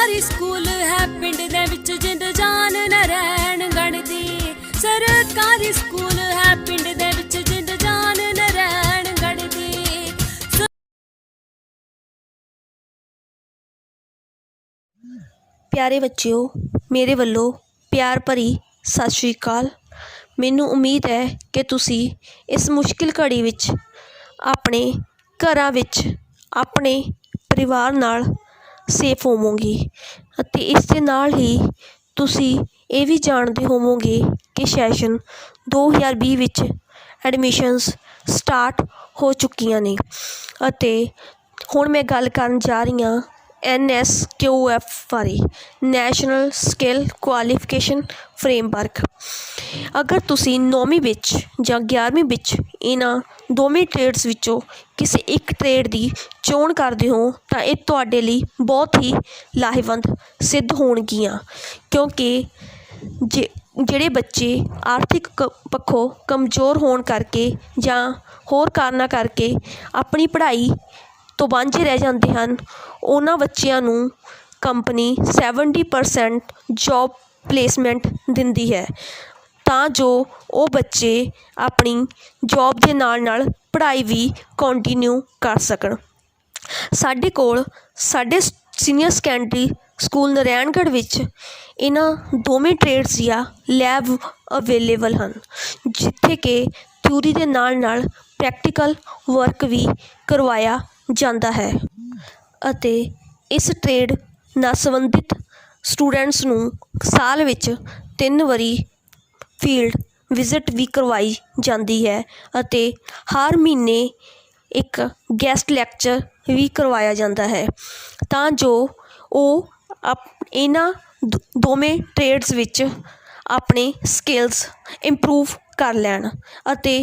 सरकारी स्कूल है पिंड दे विच जिंद जान नारायणगढ़ दी। सरकारी स्कूल है पिंड दे विच जिंद जान नारायणगढ़ दी। प्यारे बच्चों, मेरे ਵੱਲੋਂ प्यार भरी सत श्री अकाल। ਮੈਨੂੰ उम्मीद है कि तुसी इस मुश्किल घड़ी विच अपने घरां विच अपने परिवार नाल सेफ होवोगे ਅਤੇ ਇਸ ਦੇ ਨਾਲ ਹੀ ਤੁਸੀਂ ਇਹ ਵੀ ਜਾਣਦੇ ਹੋਵੋਗੇ ਕਿ ਸੈਸ਼ਨ 2020 ਵਿੱਚ ਐਡਮਿਸ਼ਨਸ ਸਟਾਰਟ ਹੋ ਚੁੱਕੀਆਂ ਨੇ ਅਤੇ ਹੁਣ ਮੈਂ ਗੱਲ ਕਰਨ ਜਾ ਰਹੀ ਹਾਂ NSQF ਬਾਰੇ, ਨੈਸ਼ਨਲ ਸਕਿੱਲ ਕੁਆਲੀਫਿਕੇਸ਼ਨ ਫਰੇਮਵਰਕ। ਅਗਰ ਤੁਸੀਂ 9ਵੀਂ ਵਿੱਚ ਜਾਂ 11ਵੀਂ ਵਿੱਚ ਇਹਨਾਂ ਦੋਵੇਂ ਟ੍ਰੇਡਸ ਵਿੱਚੋਂ ਕਿਸੇ ਇੱਕ ਟ੍ਰੇਡ ਦੀ ਚੋਣ ਕਰਦੇ ਹੋ ਤਾਂ ਇਹ ਤੁਹਾਡੇ ਲਈ ਬਹੁਤ ਹੀ ਲਾਹੇਵੰਦ ਸਿੱਧ ਹੋਣਗੀਆਂ, ਕਿਉਂਕਿ ਜਿਹੜੇ ਬੱਚੇ ਆਰਥਿਕ ਪੱਖੋਂ ਕਮਜ਼ੋਰ ਹੋਣ ਕਰਕੇ ਜਾਂ ਹੋਰ ਕਾਰਨਾਂ ਕਰਕੇ ਆਪਣੀ ਪੜ੍ਹਾਈ ਤੋਂ ਵਾਂਝੇ ਰਹਿ ਜਾਂਦੇ ਹਨ, ਉਹਨਾਂ ਬੱਚਿਆਂ ਨੂੰ ਕੰਪਨੀ 70% ਜੋਬ ਪਲੇਸਮੈਂਟ ਦਿੰਦੀ ਹੈ ਤਾਂ ਜੋ ਉਹ ਬੱਚੇ ਆਪਣੀ ਜੋਬ ਦੇ ਨਾਲ ਪੜ੍ਹਾਈ ਵੀ ਕੰਟੀਨਿਊ ਕਰ ਸਕਣ। ਸਾਡੇ ਕੋਲ ਸਾਡੇ ਸੀਨੀਅਰ ਸੈਕੰਡਰੀ ਸਕੂਲ ਨਾਰਾਇਣਗੜ੍ਹ ਵਿੱਚ ਇਹਨਾਂ ਦੋਵੇਂ ਟ੍ਰੇਡਸ ਦੀਆਂ ਲੈਬ ਅਵੇਲੇਬਲ ਹਨ, ਜਿੱਥੇ ਕਿ ਥਿਊਰੀ ਦੇ ਨਾਲ ਪ੍ਰੈਕਟੀਕਲ ਵਰਕ ਵੀ ਕਰਵਾਇਆ ਜਾਂਦਾ ਹੈ ਅਤੇ ਇਸ ਟ੍ਰੇਡ ਨਾਲ ਸੰਬੰਧਿਤ ਸਟੂਡੈਂਟਸ ਨੂੰ ਸਾਲ ਵਿੱਚ 3 ਵਾਰੀ ਫੀਲਡ ਵਿਜ਼ਿਟ ਵੀ ਕਰਵਾਈ ਜਾਂਦੀ ਹੈ ਅਤੇ ਹਰ ਮਹੀਨੇ ਇੱਕ ਗੈਸਟ ਲੈਕਚਰ ਵੀ ਕਰਵਾਇਆ ਜਾਂਦਾ ਹੈ ਤਾਂ ਜੋ ਉਹ ਇਹਨਾਂ ਦੋਵੇਂ ਟ੍ਰੇਡਸ ਵਿੱਚ ਆਪਣੇ ਸਕਿੱਲਸ ਇੰਪਰੂਵ ਕਰ ਲੈਣ ਅਤੇ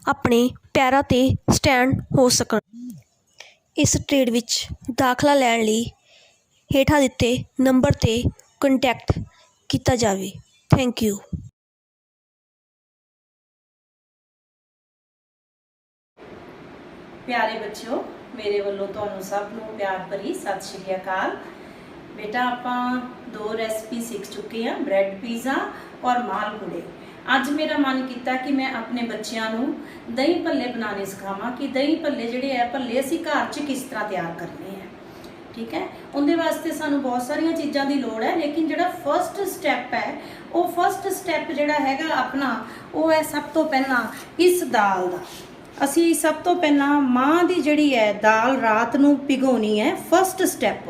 ਆਪਣੇ ਪੈਰਾਂ 'ਤੇ ਸਟੈਂਡ ਹੋ ਸਕਣ। ਇਸ ਟ੍ਰੇਡ ਵਿੱਚ ਦਾਖਲਾ ਲੈਣ ਲਈ ਹੇਠਾਂ ਦਿੱਤੇ ਨੰਬਰ 'ਤੇ ਕੰਟੈਕਟ ਕੀਤਾ ਜਾਵੇ। Thank you. प्यारे बच्चों, मेरे वालों तुहानू सब नू प्यार भरी सत श्री अकाल। बेटा आपां 2 रेसिपी सीख चुके हैं, ब्रैड पीज़ा और मालपूड़े। अज मेरा मन किया कि मैं अपने बच्चों नू दही भल्ले बनाने सिखावां कि दही भल्ले जिहड़े है भल्ले असीं घर च किस तरह तैयार करने हैं। ठीक है, उनके वास्ते सानू बहुत सारिया चीज़ों की लोड़ है, लेकिन जिहड़ा फर्स्ट स्टैप है वो फर्स्ट स्टैप जिहड़ा हैगा अपना वो है सब तो पहला इस दाल का। असी सब तो पहला माँ की जिहड़ी है दाल रात नू भिगोनी है। फर्स्ट स्टैप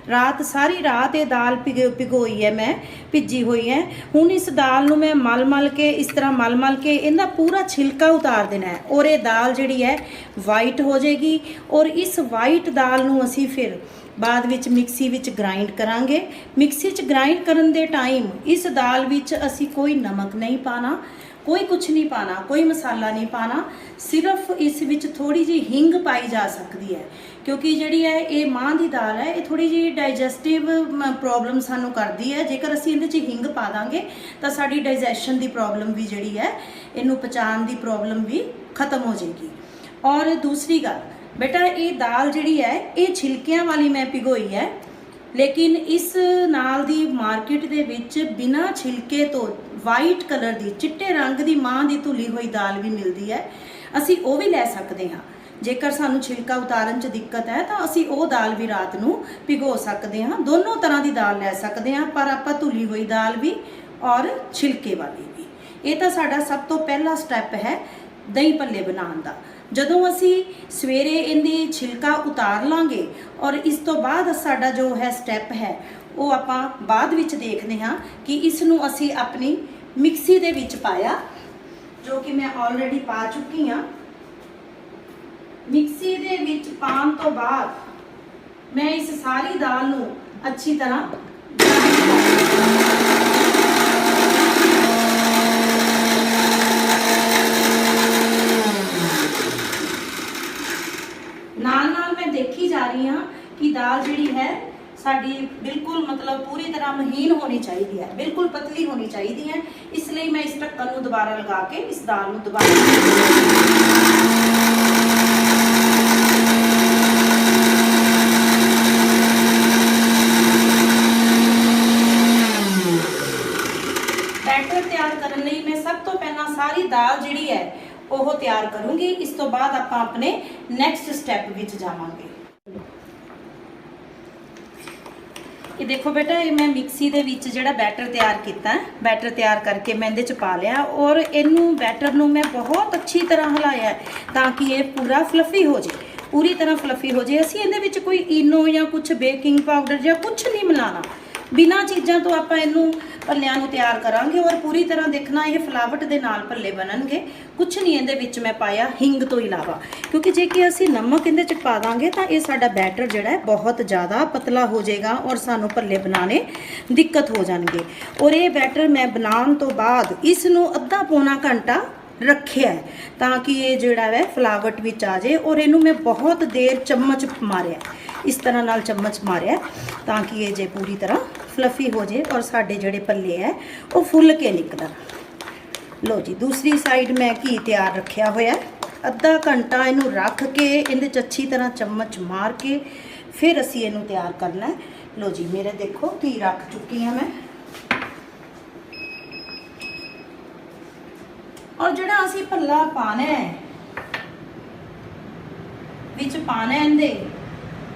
रात सारी रात ये दाल भिगोई है, मैं भिजी हुई है। हुण इस दाल नू मैं मल के इस तरह मल के इहदा पूरा छिलका उतार देना है और ये दाल जिहड़ी है वाइट हो जाएगी। और इस वाइट दाल नू असी फिर बाद विच मिक्सी विच ग्राइंड करांगे। मिक्सी च ग्राइंड करन दे टाइम इस दाल विच असी कोई नमक नहीं पाना, कोई कुछ नहीं पाना, कोई मसाला नहीं पाना, सिर्फ इस विच थोड़ी जी हींग पाई जा सकती है, क्योंकि जिहड़ी है ये माँ की दाल है ये थोड़ी जी डाइजैसटिव प्रॉब्लम सानू करती है। जेकर असीं इहदे च हींग पा दांगे तो साडी डाइजैशन की प्रॉब्लम भी जिहड़ी है इनू पचाण की प्रॉब्लम भी खत्म हो जाएगी। और दूसरी गल बेटा, ये दाल जिहड़ी है ये छिलकियां वाली मैं भिगोई है, लेकिन इस नाल दी मार्केट दे विच बिना छिलके तो वाइट कलर की चिट्टे रंग की माँ की धुली हुई दाल भी मिलती है, असी वो भी लै सकते हाँ। जेकर सानू छिलका उतारन च दिक्कत है तो असी वो दाल भी रात नू भिगो सकते हाँ। दोनों तरह की दाल लै सकते हैं, पर आपां धुली हुई दाल भी और छिलके वाली भी। ये तो साडा सब तो पहला स्टैप है दही भल्ले बनाने का। जदों असी सवेरे इहदी छिलका उतार लांगे और इस तो बाद साडा जो है स्टैप है वो आपां बाद विच देखते हाँ कि इसनूं असी अपनी मिक्सी दे विच पाया, जो कि मैं ऑलरेडी पा चुकी हाँ। मिक्सी दे विच पाउण तो बाद मैं इस सारी दाल नूं अच्छी तरह नाल मैं देखी जा रही हाँ कि दाल जिहड़ी है साडी बिल्कुल मतलब पूरी तरह महीन होनी चाहिए है, बिल्कुल पतली होनी चाहिए है। इसलिए मैं इस ढक्कन नूं दोबारा लगा के इस दाल नूं दोबारा ਸਾਰੀ ਦਾਲ ਜਿਹੜੀ ਹੈ ਉਹ ਤਿਆਰ ਕਰੂੰਗੀ। ਇਸ ਤੋਂ ਬਾਅਦ ਆਪਾਂ ਆਪਣੇ ਨੈਕਸਟ ਸਟੈਪ ਵਿੱਚ ਜਾਵਾਂਗੇ। ਇਹ ਦੇਖੋ ਬੇਟਾ, ਇਹ ਮੈਂ ਮਿਕਸੀ ਦੇ ਵਿੱਚ ਜਿਹੜਾ ਬੈਟਰ ਤਿਆਰ ਕੀਤਾ, ਬੈਟਰ ਤਿਆਰ ਕਰਕੇ ਮੈਂ ਇਹਦੇ ਚ ਪਾ ਲਿਆ ਔਰ ਇਹਨੂੰ ਬੈਟਰ ਨੂੰ ਮੈਂ ਬਹੁਤ ਅੱਛੀ ਤਰ੍ਹਾਂ ਹਿਲਾਇਆ ਤਾਂ ਕਿ ਇਹ ਪੂਰਾ ਫਲਫੀ ਹੋ ਜਾਏ, ਪੂਰੀ ਤਰ੍ਹਾਂ ਫਲਫੀ ਹੋ ਜਾਏ। ਅਸੀਂ ਇਹਦੇ ਵਿੱਚ ਕੋਈ ਇਨੋ ਜਾਂ ਕੁਝ ਬੇਕਿੰਗ ਪਾਊਡਰ ਜਾਂ ਕੁਝ ਨਹੀਂ ਮਿਲਾਉਣਾ, ਬਿਨਾਂ ਚੀਜ਼ਾਂ ਤੋਂ ਆਪਾਂ ਇਹਨੂੰ ਭੱਲਿਆਂ ਨੂੰ ਤਿਆਰ ਕਰਾਂਗੇ ਔਰ ਪੂਰੀ ਤਰ੍ਹਾਂ ਦੇਖਣਾ ਇਹ ਫਲਾਵਟ ਦੇ ਨਾਲ ਭੱਲੇ ਬਣਨਗੇ। ਕੁਝ ਨਹੀਂ ਇਹਦੇ ਵਿੱਚ ਮੈਂ ਪਾਇਆ ਹਿੰਗ ਤੋਂ ਇਲਾਵਾ, ਕਿਉਂਕਿ ਜੇ ਕਿ ਅਸੀਂ ਨਮਕ ਇਹਦੇ ਚ ਪਾ ਦਾਂਗੇ ਤਾਂ ਇਹ ਸਾਡਾ ਬੈਟਰ ਜਿਹੜਾ ਹੈ ਬਹੁਤ ਜ਼ਿਆਦਾ ਪਤਲਾ ਹੋ ਜਾਏਗਾ ਔਰ ਸਾਨੂੰ ਭੱਲੇ ਬਣਾਉਣੇ ਦਿੱਕਤ ਹੋ ਜਾਣਗੇ। ਔਰ ਇਹ ਬੈਟਰ ਮੈਂ ਬਣਾਉਣ ਤੋਂ ਬਾਅਦ ਇਸ ਨੂੰ ਅੱਧਾ ਪੌਣਾ ਘੰਟਾ ਰੱਖਿਆ ਤਾਂ ਕਿ ਇਹ ਜਿਹੜਾ ਹੈ ਫਲਾਵਟ ਵਿੱਚ ਆ ਜਾਏ। ਔਰ ਇਹਨੂੰ ਮੈਂ ਬਹੁਤ ਦੇਰ ਚਮਚ ਮਾਰਿਆ, ਇਸ ਤਰ੍ਹਾਂ ਨਾਲ ਚਮਚ ਮਾਰਿਆ ਤਾਂ ਕਿ ਇਹ ਜੇ ਪੂਰੀ ਤਰ੍ਹਾਂ ਫਲਫੀ ਹੋ ਜਾਏ ਔਰ ਸਾਡੇ ਜਿਹੜੇ ਭੱਲੇ ਹੈ ਉਹ ਫੁੱਲ ਕੇ ਨਿਕਲਣ। ਲੋ ਜੀ, ਦੂਸਰੀ ਸਾਈਡ ਮੈਂ ਘੀ ਤਿਆਰ ਰੱਖਿਆ ਹੋਇਆ, ਅੱਧਾ ਘੰਟਾ ਇਹਨੂੰ ਰੱਖ ਕੇ ਇਹਦੇ 'ਚ ਅੱਛੀ ਤਰ੍ਹਾਂ ਚਮਚ ਮਾਰ ਕੇ ਫਿਰ ਅਸੀਂ ਇਹਨੂੰ ਤਿਆਰ ਕਰਨਾ। ਲੋ ਜੀ, ਮੇਰੇ ਦੇਖੋ ਘੀ ਰੱਖ ਚੁੱਕੀ ਹਾਂ ਮੈਂ। ਔਰ ਜਿਹੜਾ ਅਸੀਂ ਭੱਲਾ ਪਾਣਾ ਹੈ ਵਿੱਚ ਪਾਣਾ ਇਹਦੇ,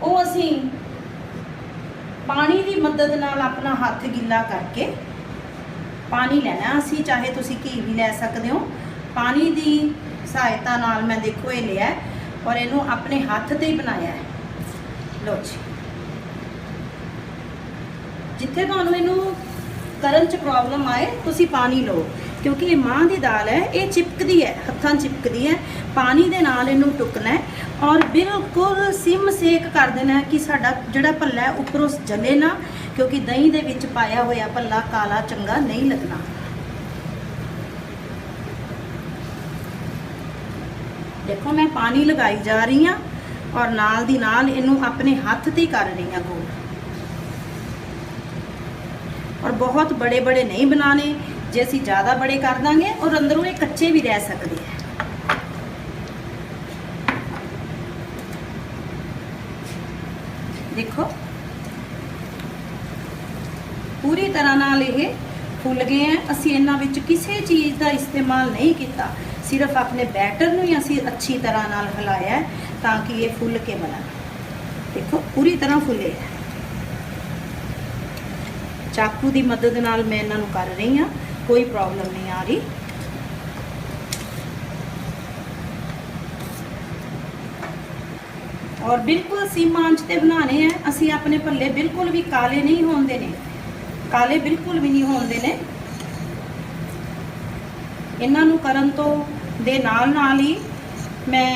ਉਹ ਅਸੀਂ ਪਾਣੀ ਦੀ ਮਦਦ ਨਾਲ ਆਪਣਾ ਹੱਥ ਗਿੱਲਾ ਕਰਕੇ ਪਾਣੀ ਲੈਣਾ। ਅਸੀਂ ਚਾਹੇ ਤੁਸੀਂ ਘੀ ਵੀ ਲੈ ਸਕਦੇ ਹੋ, ਪਾਣੀ ਦੀ ਸਹਾਇਤਾ ਨਾਲ ਮੈਂ ਦੇਖੋ ਇਹ ਲਿਆ ਔਰ ਇਹਨੂੰ ਆਪਣੇ ਹੱਥ ਤੇ ਹੀ ਬਣਾਇਆ ਹੈ। ਲੋ ਜੀ, ਜਿੱਥੇ ਤੁਹਾਨੂੰ ਇਹਨੂੰ ਕਰਨ 'ਚ ਪ੍ਰੋਬਲਮ ਆਏ ਤੁਸੀਂ ਪਾਣੀ ਲਓ, ਕਿਉਂਕਿ ਇਹ ਮਾਂ ਦੀ ਦਾਲ ਹੈ, ਇਹ ਚਿਪਕਦੀ ਹੈ, ਹੱਥਾਂ ਚਿਪਕਦੀ ਹੈ। ਪਾਣੀ ਦੇ ਨਾਲ ਇਹਨੂੰ ਟੁਕਣਾ ਹੈ ਔਰ ਬਿਲਕੁਲ ਸਿਮ ਸੇਕ ਕਰ ਦੇਣਾ ਹੈ ਕਿ ਸਾਡਾ ਜਿਹੜਾ ਭੱਲਾ ਹੈ ਉੱਪਰੋਂ ਜਲੇ ਨਾ, ਕਿਉਂਕਿ ਦਹੀਂ ਦੇ ਵਿੱਚ ਪਾਇਆ ਹੋਇਆ ਭੱਲਾ ਕਾਲਾ ਚੰਗਾ ਨਹੀਂ ਲੱਗਣਾ। ਦੇਖੋ ਮੈਂ ਪਾਣੀ ਲਗਾਈ ਜਾ ਰਹੀ ਹਾਂ ਔਰ ਨਾਲ ਦੀ ਨਾਲ ਇਹਨੂੰ ਆਪਣੇ ਹੱਥ ਤੇ ਹੀ ਕਰ ਰਹੀ ਹਾਂ ਗੋਲ। ਔਰ ਬਹੁਤ ਬੜੇ ਬੜੇ ਨਹੀਂ ਬਣਾਣੇ, ਜੇ ਅਸੀਂ ਜ਼ਿਆਦਾ ਬੜੇ ਕਰ ਦਾਂਗੇ ਔਰ ਅੰਦਰੋਂ ਇਹ ਕੱਚੇ ਵੀ ਰਹਿ ਸਕਦੇ ਹੈ। ਦੇਖੋ ਪੂਰੀ ਤਰ੍ਹਾਂ ਨਾਲ ਇਹ ਫੁੱਲ ਗਏ ਹੈ। ਅਸੀਂ ਇਹਨਾਂ ਵਿੱਚ ਕਿਸੇ ਚੀਜ਼ ਦਾ ਇਸਤੇਮਾਲ ਨਹੀਂ ਕੀਤਾ, ਸਿਰਫ ਆਪਣੇ ਬੈਟਰ ਨੂੰ ਹੀ ਅਸੀਂ ਅੱਛੀ ਤਰ੍ਹਾਂ ਨਾਲ ਹਿਲਾਇਆ ਤਾਂ ਕਿ ਇਹ ਫੁੱਲ ਕੇ ਬਣਨ। ਦੇਖੋ ਪੂਰੀ ਤਰ੍ਹਾਂ ਫੁੱਲੇ ਹੈ। ਚਾਕੂ ਦੀ ਮਦਦ ਨਾਲ ਮੈਂ ਇਹਨਾਂ ਨੂੰ ਕਰ ਰਹੀ ਹਾਂ, ਕੋਈ ਪ੍ਰੋਬਲਮ ਨਹੀਂ ਆ ਰਹੀ। ਔਰ ਬਿਲਕੁਲ ਸਿਮ ਆਂਚ ਤੇ ਬਣਾਣੇ ਆ ਅਸੀਂ ਆਪਣੇ ਭੱਲੇ, ਬਿਲਕੁਲ ਵੀ ਕਾਲੇ ਨਹੀਂ ਹੋਣਦੇ ਨੇ, ਕਾਲੇ ਬਿਲਕੁਲ ਵੀ ਨਹੀਂ ਹੋਣਦੇ ਨੇ। ਇਹਨਾਂ ਨੂੰ ਕਰਨ ਤੋਂ ਦੇ ਨਾਲ ਨਾਲ ਹੀ ਮੈਂ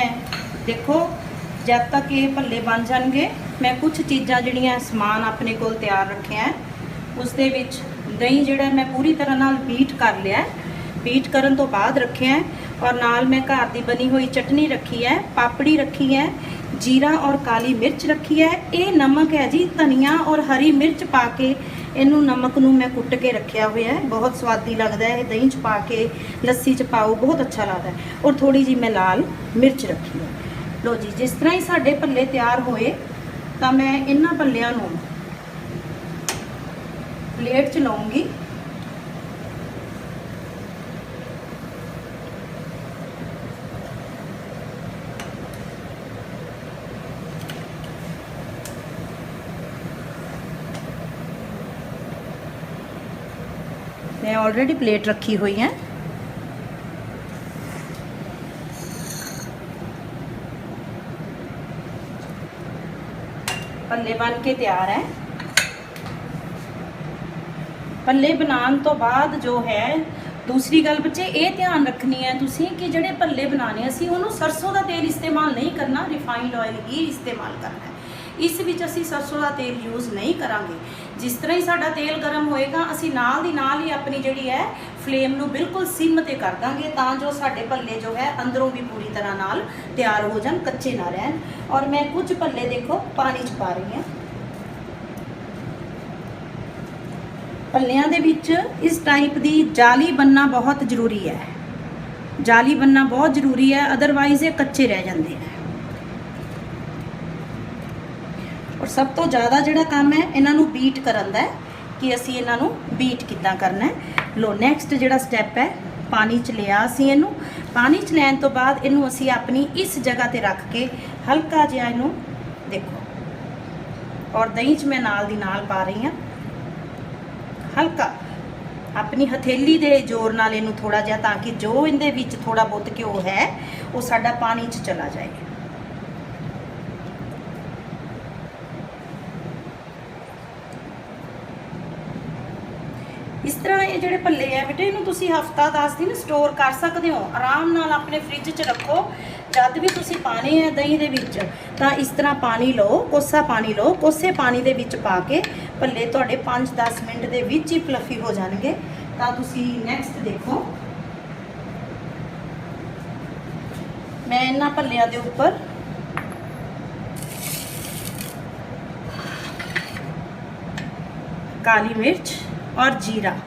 ਦੇਖੋ ਜਦ ਤੱਕ ਇਹ ਭੱਲੇ ਬਣ ਜਾਣਗੇ, ਮੈਂ ਕੁਝ ਚੀਜ਼ਾਂ ਜਿਹੜੀਆਂ ਸਮਾਨ ਆਪਣੇ ਕੋਲ ਤਿਆਰ ਰੱਖਿਆ ਹੈ। ਉਸ ਦੇ ਵਿੱਚ ਦਹੀਂ ਜਿਹੜਾ ਮੈਂ ਪੂਰੀ ਤਰ੍ਹਾਂ ਨਾਲ ਬੀਟ ਕਰ ਲਿਆ, ਬੀਟ ਕਰਨ ਤੋਂ ਬਾਅਦ ਰੱਖਿਆ ਔਰ ਨਾਲ ਮੈਂ ਘਰ ਦੀ ਬਣੀ ਹੋਈ ਚਟਨੀ ਰੱਖੀ ਹੈ, ਪਾਪੜੀ ਰੱਖੀ ਹੈ, जीरा और काली मिर्च रखी है। ये नमक है जी, धनिया और हरी मिर्च पा के इनू नमक नू मैं कुट के रखा हुआ है। बहुत स्वादी लगता है, दही च पा के लस्सी च पाओ बहुत अच्छा लगता है। और थोड़ी जी मैं लाल मिर्च रखी है। लो जी, जिस तरह ही साडे भल्ले तैयार होए तो मैं इन्हां भल्लियां नू प्लेट च लाऊंगी। मैं ऑलरेडी प्लेट रखी हुई है। भल्ले बन के तैयार है। भल्ले बनाने तो बाद जो है दूसरी गल बच्चे ये ध्यान रखनी है तुसी कि जिहड़े भल्ले बनाने असी उन्होंने सरसों का तेल इस्तेमाल नहीं करना, रिफाइंड ऑयल ही इस्तेमाल करना है। इस विच असी सरसों का तेल यूज़ नहीं करांगे। जिस तरह ही साडा तेल गर्म होएगा असी नाल दी नाल ही अपनी जिहड़ी है फ्लेम नू बिल्कुल सिम ते कर दांगे तां जो साडे भल्ले जो है अंदरों भी पूरी तरह नाल तैयार हो जान, कच्चे ना रहन। और मैं कुछ भल्ले देखो पानी च पा रही हूँ। भल्लियां दे विच इस टाइप दी जाली बनना बहुत जरूरी है, जाली बनना बहुत जरूरी है, अदरवाइज ये कच्चे रह जाते हैं। और सब तो ज़्यादा जिहड़ा काम है इन्हां नू बीट करन दा है कि असी इन्हां नू बीट किद्दां करना है। लो नेक्स्ट जिहड़ा स्टैप है ਪਾਣੀ 'ਚ ਲਿਆ ਅਸੀਂ ਇਹਨੂੰ। ਪਾਣੀ 'ਚ ਲੈਣ ਤੋਂ ਬਾਅਦ ਇਹਨੂੰ ਅਸੀਂ ਆਪਣੀ ਇਸ ਜਗ੍ਹਾ ਤੇ ਰੱਖ ਕੇ ਹਲਕਾ ਜਿਹਾ ਇਹਨੂੰ ਦੇਖੋ, ਔਰ ਦਹੀਂ 'ਚ ਮੈਂ ਨਾਲ ਦੀ ਨਾਲ ਪਾ ਰਹੀ ਹਾਂ ਹਲਕਾ ਆਪਣੀ ਹਥੇਲੀ ਦੇ ਜ਼ੋਰ ਨਾਲ ਇਹਨੂੰ ਥੋੜਾ ਜਿਹਾ, ਤਾਂ ਕਿ ਜੋ ਇਹਦੇ ਵਿੱਚ ਥੋੜਾ ਬਹੁਤ ਘਿਓ ਹੈ ਉਹ ਸਾਡਾ ਪਾਣੀ 'ਚ ਚਲਾ ਜਾਏ। ਇਸ ਤਰ੍ਹਾਂ ਇਹ ਜਿਹੜੇ ਭੱਲੇ ਆ ਬੇਟੇ, ਇਹਨੂੰ ਤੁਸੀਂ ਹਫਤਾ 10 ਦਿਨ ਸਟੋਰ ਕਰ ਸਕਦੇ ਹੋ ਆਰਾਮ ਨਾਲ, ਆਪਣੇ ਫ੍ਰਿਜ 'ਚ ਰੱਖੋ। ਜਦ ਵੀ ਤੁਸੀਂ ਪਾਣੇ ਆ ਦਹੀਂ ਦੇ ਵਿੱਚ ਤਾਂ ਇਸ ਤਰ੍ਹਾਂ ਪਾਣੀ ਲਓ, ਕੋਸਾ ਪਾਣੀ ਲਓ, ਕੋਸੇ ਪਾਣੀ ਦੇ ਵਿੱਚ ਪਾ ਕੇ ਭੱਲੇ ਤੁਹਾਡੇ 5-10 ਮਿੰਟ ਦੇ ਵਿੱਚ ਹੀ ਫਲਫੀ ਹੋ ਜਾਣਗੇ। ਤਾਂ ਤੁਸੀਂ ਨੈਕਸਟ ਦੇਖੋ, ਮੈਂ ਇਹਨਾਂ ਭੱਲਿਆਂ ਦੇ ਉੱਪਰ ਕਾਲੀ ਮਿਰਚ ਔਰ ਜੀਰਾ,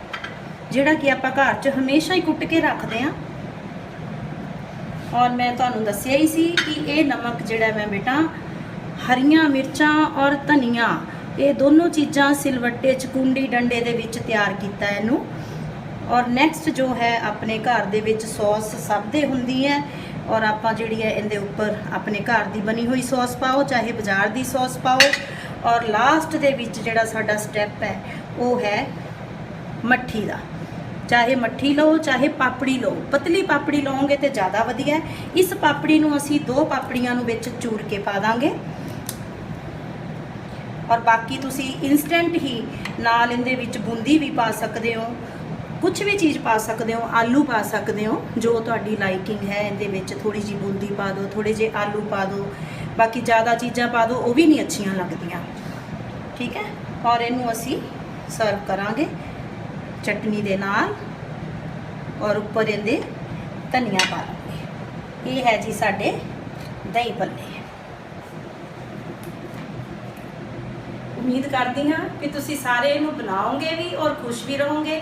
ਜਿਹੜਾ ਕਿ ਆਪਾਂ ਘਰ 'ਚ ਹਮੇਸ਼ਾ ਹੀ ਕੁੱਟ ਕੇ ਰੱਖਦੇ ਹਾਂ, ਔਰ ਮੈਂ ਤੁਹਾਨੂੰ ਦੱਸਿਆ ਹੀ ਸੀ ਕਿ ਇਹ ਨਮਕ ਜਿਹੜਾ ਮੈਂ ਬੇਟਾ ਹਰੀਆਂ ਮਿਰਚਾਂ ਔਰ ਧਨੀਆ, ਇਹ ਦੋਨੋਂ ਚੀਜ਼ਾਂ ਸਿਲਵੱਟੇ 'ਚ ਕੁੰਡੀ ਡੰਡੇ ਦੇ ਵਿੱਚ ਤਿਆਰ ਕੀਤਾ ਇਹਨੂੰ। ਔਰ ਨੈਕਸਟ ਜੋ ਹੈ ਆਪਣੇ ਘਰ ਦੇ ਵਿੱਚ ਸੌਸ ਸਭ ਦੇ ਹੁੰਦੀ ਹੈ, ਔਰ ਆਪਾਂ ਜਿਹੜੀ ਹੈ ਇਹਦੇ ਉੱਪਰ ਆਪਣੇ ਘਰ ਦੀ ਬਣੀ ਹੋਈ ਸੌਸ ਪਾਓ, ਚਾਹੇ ਬਾਜ਼ਾਰ ਦੀ ਸੌਸ ਪਾਓ। ਔਰ ਲਾਸਟ ਦੇ ਵਿੱਚ ਜਿਹੜਾ ਸਾਡਾ ਸਟੈਪ ਹੈ ਉਹ ਹੈ ਮੱਠੀ ਦਾ, ਚਾਹੇ ਮੱਠੀ ਲਓ ਚਾਹੇ ਪਾਪੜੀ ਲਓ, ਪਤਲੀ ਪਾਪੜੀ ਲਓਗੇ ਤੇ ਜ਼ਿਆਦਾ ਵਧੀਆ। ਇਸ ਪਾਪੜੀ ਨੂੰ ਅਸੀਂ 2 ਪਾਪੜੀਆਂ ਨੂੰ ਵਿੱਚ ਚੂਰ ਕੇ ਪਾ ਦਾਂਗੇ, ਔਰ ਬਾਕੀ ਤੁਸੀਂ ਇਨਸਟੈਂਟ ਹੀ ਨਾਲ ਇਹਦੇ ਵਿੱਚ ਬੂੰਦੀ ਵੀ ਪਾ ਸਕਦੇ ਹੋ, ਕੁਝ ਵੀ ਚੀਜ਼ ਪਾ ਸਕਦੇ ਹੋ, ਆਲੂ ਪਾ ਸਕਦੇ ਹੋ, ਜੋ ਤੁਹਾਡੀ ਲਾਈਕਿੰਗ ਹੈ। ਇਹਦੇ ਵਿੱਚ ਥੋੜੀ ਜਿਹੀ ਬੂੰਦੀ ਪਾ ਦਿਓ, ਥੋੜੇ ਜਿਹੇ ਆਲੂ ਪਾ ਦਿਓ, ਬਾਕੀ ਜ਼ਿਆਦਾ ਚੀਜ਼ਾਂ ਪਾ ਦਿਓ ਉਹ ਵੀ ਨਹੀਂ ਅੱਛੀਆਂ ਲੱਗਦੀਆਂ, ਠੀਕ ਹੈ। ਔਰ ਇਹਨੂੰ ਅਸੀਂ ਸਰਵ ਕਰਾਂਗੇ ਚਟਨੀ ਦੇ ਨਾਲ, ਔਰ ਉੱਪਰ ਇਹਦੇ ਧਨੀਆ ਪਾ ਲਾਂਗੇ। ਇਹ ਹੈ ਜੀ ਸਾਡੇ ਦਹੀਂ ਭੱਲੇ। ਉਮੀਦ ਕਰਦੀ ਹਾਂ ਕਿ ਤੁਸੀਂ ਸਾਰੇ ਇਹਨੂੰ ਬਣਾਓਗੇ ਵੀ ਔਰ ਖੁਸ਼ ਵੀ ਰਹੋਗੇ।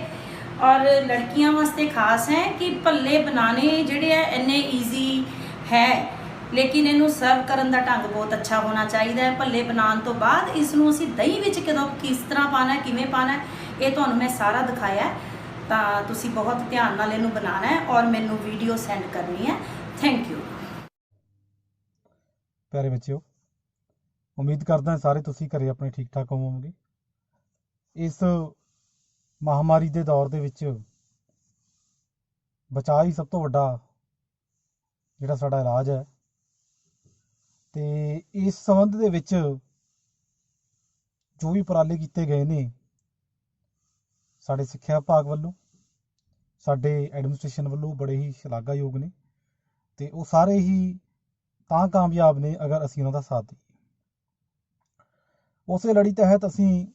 ਔਰ ਲੜਕੀਆਂ ਵਾਸਤੇ ਖਾਸ ਹੈ ਕਿ ਭੱਲੇ ਬਣਾਉਣੇ ਜਿਹੜੇ ਹੈ ਇੰਨੇ ਈਜ਼ੀ ਹੈ, ਲੇਕਿਨ ਇਹਨੂੰ ਸਰਵ ਕਰਨ ਦਾ ਢੰਗ ਬਹੁਤ ਅੱਛਾ ਹੋਣਾ ਚਾਹੀਦਾ ਹੈ। ਭੱਲੇ ਬਣਾਉਣ ਤੋਂ ਬਾਅਦ ਇਸ ਨੂੰ ਅਸੀਂ ਦਹੀਂ ਵਿੱਚ ਕਿਸ ਤਰ੍ਹਾਂ ਪਾਣਾ, ਕਿਵੇਂ ਪਾਣਾ, ਇਹ ਤੁਹਾਨੂੰ ਮੈਂ ਸਾਰਾ ਦਿਖਾਇਆ। ਤਾਂ ਤੁਸੀਂ ਬਹੁਤ ਧਿਆਨ ਨਾਲ ਇਹਨੂੰ ਬਣਾਉਣਾ ਹੈ ਔਰ ਮੈਨੂੰ ਵੀਡੀਓ ਸੈਂਡ ਕਰਨੀ ਹੈ। Thank you. ਪਿਆਰੇ ਬੱਚਿਓ, ਉਮੀਦ ਕਰਦਾ ਸਾਰੇ ਤੁਸੀਂ ਘਰੇ ਆਪਣੇ ਠੀਕ ਠਾਕ ਹੋਵੋਗੇ। ਇਸ ਮਹਾਮਾਰੀ ਦੇ ਦੌਰ ਦੇ ਵਿੱਚ ਬਚਾਅ ਹੀ ਸਭ ਤੋਂ ਵੱਡਾ ਜਿਹੜਾ ਸਾਡਾ ਇਲਾਜ ਹੈ। ਤੇ ਇਸ ਸੰਬੰਧ ਦੇ ਵਿੱਚ ਜੋ ਵੀ ਉਪਰਾਲੇ ਕੀਤੇ ਗਏ ਨੇ ਸਾਡੇ ਸਿੱਖਿਆ ਵਿਭਾਗ ਵੱਲੋਂ, ਸਾਡੇ ਐਡਮਿਨਿਸਟ੍ਰੇਸ਼ਨ ਵੱਲੋਂ, ਬੜੇ ਹੀ ਸ਼ਲਾਘਾਯੋਗ ਨੇ, ਤੇ ਉਹ ਸਾਰੇ ਹੀ ਤਾਂ ਕਾਮਯਾਬ ਨੇ ਅਗਰ ਅਸੀਂ ਉਹਨਾਂ ਦਾ ਸਾਥ ਦਈਏ। ਉਸੇ ਲੜੀ ਤਹਿਤ ਅਸੀਂ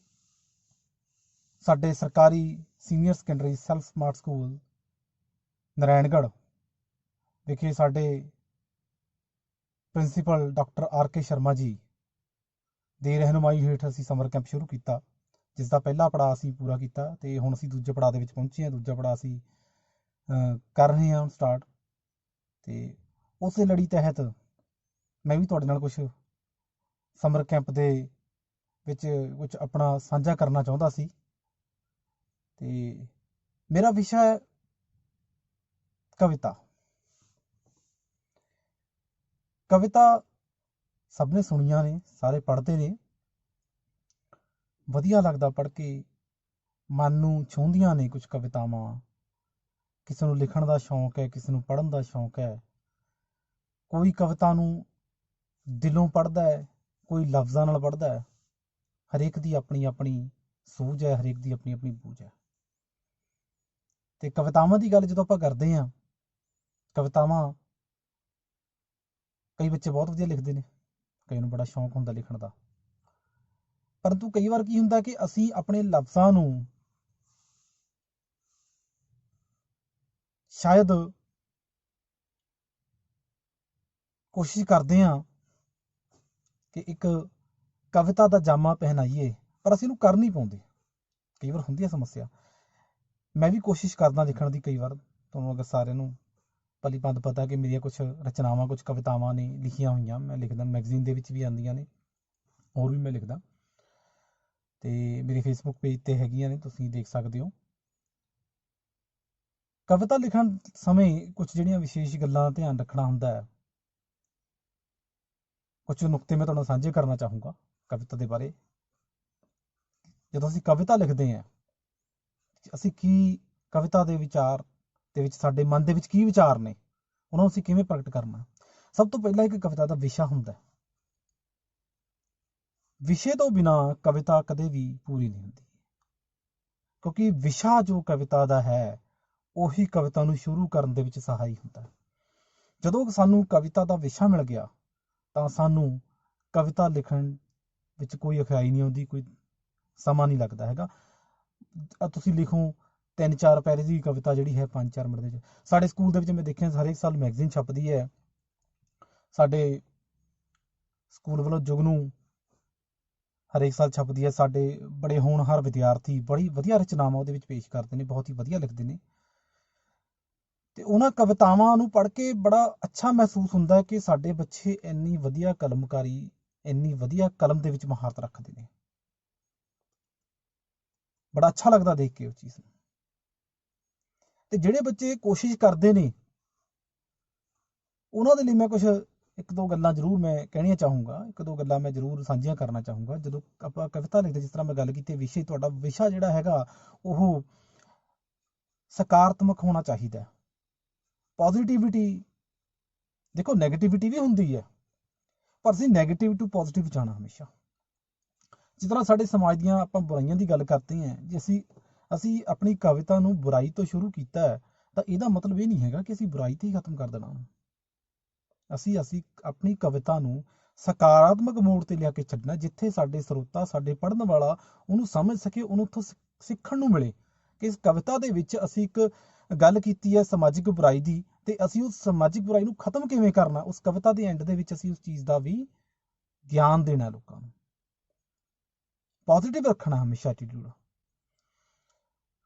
ਸਾਡੇ ਸਰਕਾਰੀ senior secondary self smart school Narayangarh ਵਿਖੇ ਸਾਡੇ principal doctor R.K. Sharma ji ਦੀ ਰਹਿਨੁਮਾਈ ਹੇਠ ਅਸੀਂ ਸਮਰ ਕੈਂਪ ਸ਼ੁਰੂ ਕੀਤਾ, ਜਿਸ ਦਾ ਪਹਿਲਾ ਪੜਾਅ ਅਸੀਂ ਪੂਰਾ ਕੀਤਾ ਤੇ ਹੁਣ ਅਸੀਂ ਦੂਜੇ ਪੜਾਅ ਦੇ ਵਿੱਚ ਪਹੁੰਚੇ ਹਾਂ। ਦੂਜਾ ਪੜਾਅ ਅਸੀਂ ਕਰ ਰਹੇ ਹਾਂ ਸਟਾਰਟ। ਤੇ ਉਸੇ ਲੜੀ ਤਹਿਤ ਮੈਂ ਵੀ ਤੁਹਾਡੇ ਨਾਲ ਕੁਝ ਸਮਰ ਕੈਂਪ ਦੇ ਵਿੱਚ ਕੁਝ ਆਪਣਾ ਸਾਂਝਾ ਕਰਨਾ ਚਾਹੁੰਦਾ ਸੀ। ਤੇ ਮੇਰਾ ਵਿਸ਼ਾ ਹੈ ਕਵਿਤਾ। ਕਵਿਤਾ ਸਭ ਨੇ ਸੁਣੀਆਂ ਨੇ, ਸਾਰੇ ਪੜ੍ਹਦੇ ਨੇ, ਵਧੀਆ ਲੱਗਦਾ ਪੜ੍ਹ ਕੇ, ਮਨ ਨੂੰ ਛੂੰਹਦੀਆਂ ਨੇ ਕੁਝ ਕਵਿਤਾਵਾਂ। ਕਿਸੇ ਨੂੰ ਲਿਖਣ ਦਾ ਸ਼ੌਂਕ ਹੈ, ਕਿਸੇ ਨੂੰ ਪੜ੍ਹਨ ਦਾ ਸ਼ੌਂਕ ਹੈ। ਕੋਈ ਕਵਿਤਾ ਨੂੰ ਦਿਲੋਂ ਪੜ੍ਹਦਾ ਹੈ, ਕੋਈ ਲਫ਼ਜ਼ਾਂ ਨਾਲ ਪੜ੍ਹਦਾ ਹੈ। ਹਰੇਕ ਦੀ ਆਪਣੀ ਆਪਣੀ ਸੂਝ ਹੈ, ਹਰੇਕ ਦੀ ਆਪਣੀ ਆਪਣੀ ਬੂਝ ਹੈ। ਤੇ ਕਵਿਤਾਵਾਂ ਦੀ ਗੱਲ ਜਦੋਂ ਆਪਾਂ ਕਰਦੇ ਹਾਂ, ਕਵਿਤਾਵਾਂ ਕਈ ਬੱਚੇ ਬਹੁਤ ਵਧੀਆ ਲਿਖਦੇ ਨੇ, ਕਈ ਨੂੰ ਬੜਾ ਸ਼ੌਂਕ ਹੁੰਦਾ ਲਿਖਣ ਦਾ, ਪਰੰਤੂ ਕਈ ਵਾਰ ਕੀ ਹੁੰਦਾ ਕਿ ਅਸੀਂ ਆਪਣੇ ਲਫ਼ਜ਼ਾਂ ਨੂੰ ਸ਼ਾਇਦ ਕੋਸ਼ਿਸ਼ ਕਰਦੇ ਹਾਂ ਕਿ ਇੱਕ ਕਵਿਤਾ ਦਾ ਜਾਮਾ ਪਹਿਨਾਈਏ, ਪਰ ਅਸੀਂ ਇਹਨੂੰ ਕਰ ਨਹੀਂ ਪਾਉਂਦੇ। ਕਈ ਵਾਰ ਹੁੰਦੀ ਹੈ ਸਮੱਸਿਆ। ਮੈਂ ਵੀ ਕੋਸ਼ਿਸ਼ ਕਰਦਾ ਲਿਖਣ ਦੀ, ਕਈ ਵਾਰ ਤੁਹਾਨੂੰ ਅਗਰ ਸਾਰਿਆਂ ਨੂੰ ਭਲੀ ਭਾਂਤ ਪਤਾ ਕਿ ਮੇਰੀਆਂ ਕੁਝ ਰਚਨਾਵਾਂ, ਕੁਝ ਕਵਿਤਾਵਾਂ ਨੇ ਲਿਖੀਆਂ ਹੋਈਆਂ, ਮੈਂ ਲਿਖਦਾ, ਮੈਗਜ਼ੀਨ ਦੇ ਵਿੱਚ ਵੀ ਆਉਂਦੀਆਂ ਨੇ, ਹੋਰ ਵੀ ਮੈਂ ਲਿਖਦਾ, ਤੇ ਮੇਰੇ ਫੇਸਬੁੱਕ ਪੇਜ ਤੇ ਹੈਗੀਆਂ ਨੇ, ਤੁਸੀਂ ਦੇਖ ਸਕਦੇ ਹੋ। ਕਵਿਤਾ ਲਿਖਣ ਸਮੇਂ ਕੁਝ ਜਿਹੜੀਆਂ ਵਿਸ਼ੇਸ਼ ਗੱਲਾਂ ਦਾ ਧਿਆਨ ਰੱਖਣਾ ਹੁੰਦਾ ਹੈ, ਕੁਝ ਨੁਕਤੇ ਮੈਂ ਤੁਹਾਨੂੰ ਸਾਂਝੇ ਕਰਨਾ ਚਾਹੂੰਗਾ ਕਵਿਤਾ ਦੇ ਬਾਰੇ। ਜਦੋਂ ਅਸੀਂ ਕਵਿਤਾ ਲਿਖਦੇ ਹਾਂ, ਅਸੀਂ ਕੀ ਕਵਿਤਾ ਦੇ ਵਿਚਾਰ ਦੇ ਵਿੱਚ ਸਾਡੇ ਮਨ ਦੇ ਵਿੱਚ ਕੀ ਵਿਚਾਰ ਨੇ, ਉਹਨਾਂ ਨੂੰ ਅਸੀਂ ਕਿਵੇਂ ਪ੍ਰਗਟ ਕਰਨਾ। ਸਭ ਤੋਂ ਪਹਿਲਾਂ ਇੱਕ ਕਵਿਤਾ ਦਾ ਵਿਸ਼ਾ ਹੁੰਦਾ ਹੈ। ਵਿਸ਼ੇ ਤੋਂ ਬਿਨਾਂ ਕਵਿਤਾ ਕਦੇ ਵੀ ਪੂਰੀ ਨਹੀਂ ਹੁੰਦੀ, ਕਿਉਂਕਿ ਵਿਸ਼ਾ ਜੋ ਕਵਿਤਾ ਦਾ ਹੈ ਉਹੀ ਕਵਿਤਾ ਨੂੰ ਸ਼ੁਰੂ ਕਰਨ ਦੇ ਵਿੱਚ ਸਹਾਈ ਹੁੰਦਾ ਹੈ। ਜਦੋਂ ਸਾਨੂੰ ਕਵਿਤਾ ਦਾ ਵਿਸ਼ਾ ਮਿਲ ਗਿਆ ਤਾਂ ਸਾਨੂੰ ਕਵਿਤਾ ਲਿਖਣ ਵਿੱਚ ਕੋਈ ਔਖਿਆਈ ਨਹੀਂ ਆਉਂਦੀ, ਕੋਈ ਸਮਾਂ ਨਹੀਂ ਲੱਗਦਾ ਹੈਗਾ। ਤੁਸੀਂ ਲਿਖੋ 3-4 ਪੈਰੇ ਦੀ ਕਵਿਤਾ ਜਿਹੜੀ ਹੈ 5-4 ਮਿੰਟ ਦੇ ਵਿੱਚ। ਸਾਡੇ ਸਕੂਲ ਦੇ ਵਿੱਚ ਮੈਂ ਦੇਖਿਆ ਹਰੇਕ ਸਾਲ ਮੈਗਜ਼ੀਨ ਛਪਦੀ ਹੈ, ਸਾਡੇ ਸਕੂਲ ਵੱਲੋਂ ਜੁਗਨੂ ਹਰੇਕ ਸਾਲ ਛਪਦੀ ਹੈ। ਸਾਡੇ ਬੜੇ ਹੋਣਹਾਰ ਵਿਦਿਆਰਥੀ ਬੜੀ ਵਧੀਆ ਰਚਨਾਵਾਂ ਉਹਦੇ ਵਿੱਚ ਪੇਸ਼ ਕਰਦੇ ਨੇ, ਬਹੁਤ ਹੀ ਵਧੀਆ ਲਿਖਦੇ ਨੇ, ਤੇ ਉਹਨਾਂ ਕਵਿਤਾਵਾਂ ਨੂੰ ਪੜ੍ਹ ਕੇ ਬੜਾ ਅੱਛਾ ਮਹਿਸੂਸ ਹੁੰਦਾ ਹੈ ਕਿ ਸਾਡੇ ਬੱਚੇ ਇੰਨੀ ਵਧੀਆ ਕਲਮਕਾਰੀ, ਇੰਨੀ ਵਧੀਆ ਕਲਮ ਦੇ ਵਿੱਚ ਮਹਾਰਤ ਰੱਖਦੇ ਨੇ। ਬੜਾ ਅੱਛਾ ਲੱਗਦਾ ਦੇਖ ਕੇ ਉਸ ਚੀਜ਼ ਨੂੰ। ਤੇ ਜਿਹੜੇ ਬੱਚੇ ਕੋਸ਼ਿਸ਼ ਕਰਦੇ ਨੇ ਉਹਨਾਂ ਦੇ ਲਈ ਮੈਂ ਕੁਝ 1-2 ਗੱਲਾਂ ਜ਼ਰੂਰ ਮੈਂ ਕਹਿਣੀਆਂ ਚਾਹੂੰਗਾ, 1-2 ਗੱਲਾਂ ਮੈਂ ਜ਼ਰੂਰ ਸਾਂਝੀਆਂ ਕਰਨਾ ਚਾਹੂੰਗਾ। ਜਦੋਂ ਆਪਾਂ ਕਵਿਤਾ ਲਿਖਦੇ, ਜਿਸ ਤਰ੍ਹਾਂ ਮੈਂ ਗੱਲ ਕੀਤੀ ਵਿਸ਼ੇ, ਤੁਹਾਡਾ ਵਿਸ਼ਾ ਜਿਹੜਾ ਹੈਗਾ ਉਹ ਸਕਾਰਾਤਮਕ ਹੋਣਾ ਚਾਹੀਦਾ। ਪੋਜ਼ਿਟਿਵਿਟੀ, ਦੇਖੋ ਨੈਗੇਟਿਵਿਟੀ ਵੀ ਹੁੰਦੀ ਹੈ, ਪਰ ਅਸੀਂ ਨੈਗੇਟਿਵ ਟੂ ਪੋਜ਼ਿਟਿਵ ਜਾਣਾ ਹਮੇਸ਼ਾ। ਜਿਸ ਤਰ੍ਹਾਂ ਸਾਡੇ ਸਮਾਜ ਦੀਆਂ ਆਪਾਂ ਬੁਰਾਈਆਂ ਦੀ ਗੱਲ ਕਰਦੇ ਹਾਂ, ਜੇ ਅਸੀਂ ਆਪਣੀ ਕਵਿਤਾ ਨੂੰ ਬੁਰਾਈ ਤੋਂ ਸ਼ੁਰੂ ਕੀਤਾ ਹੈ ਤਾਂ ਇਹਦਾ ਮਤਲਬ ਇਹ ਨਹੀਂ ਹੈਗਾ ਕਿ ਅਸੀਂ ਬੁਰਾਈ ਤੇ ਹੀ ਖਤਮ ਕਰ ਦੇਣਾ। ਅਸੀਂ ਆਪਣੀ ਕਵਿਤਾ ਨੂੰ ਸਕਾਰਾਤਮਕ ਮੋੜ ਤੇ ਲਿਆ ਕੇ ਛੱਡਣਾ, ਜਿੱਥੇ ਸਾਡੇ ਸਰੋਤਾ, ਸਾਡੇ ਪੜ੍ਹਨ ਵਾਲਾ ਉਹਨੂੰ ਸਮਝ ਸਕੇ, ਉਹਨੂੰ ਉੱਥੋਂ ਸਿੱਖਣ ਨੂੰ ਮਿਲੇ ਕਿ ਇਸ ਕਵਿਤਾ ਦੇ ਵਿੱਚ ਅਸੀਂ ਇੱਕ ਗੱਲ ਕੀਤੀ ਹੈ ਸਮਾਜਿਕ ਬੁਰਾਈ ਦੀ, ਤੇ ਅਸੀਂ ਉਸ ਸਮਾਜਿਕ ਬੁਰਾਈ ਨੂੰ ਖਤਮ ਕਿਵੇਂ ਕਰਨਾ। ਉਸ ਕਵਿਤਾ ਦੇ ਐਂਡ ਦੇ ਵਿੱਚ ਅਸੀਂ ਉਸ ਚੀਜ਼ ਦਾ ਵੀ ਗਿਆਨ ਦੇਣਾ ਲੋਕਾਂ ਨੂੰ। ਪੋਜ਼ਿਟਿਵ ਰੱਖਣਾ ਹਮੇਸ਼ਾ ਐਟੀਟਿਊਡ।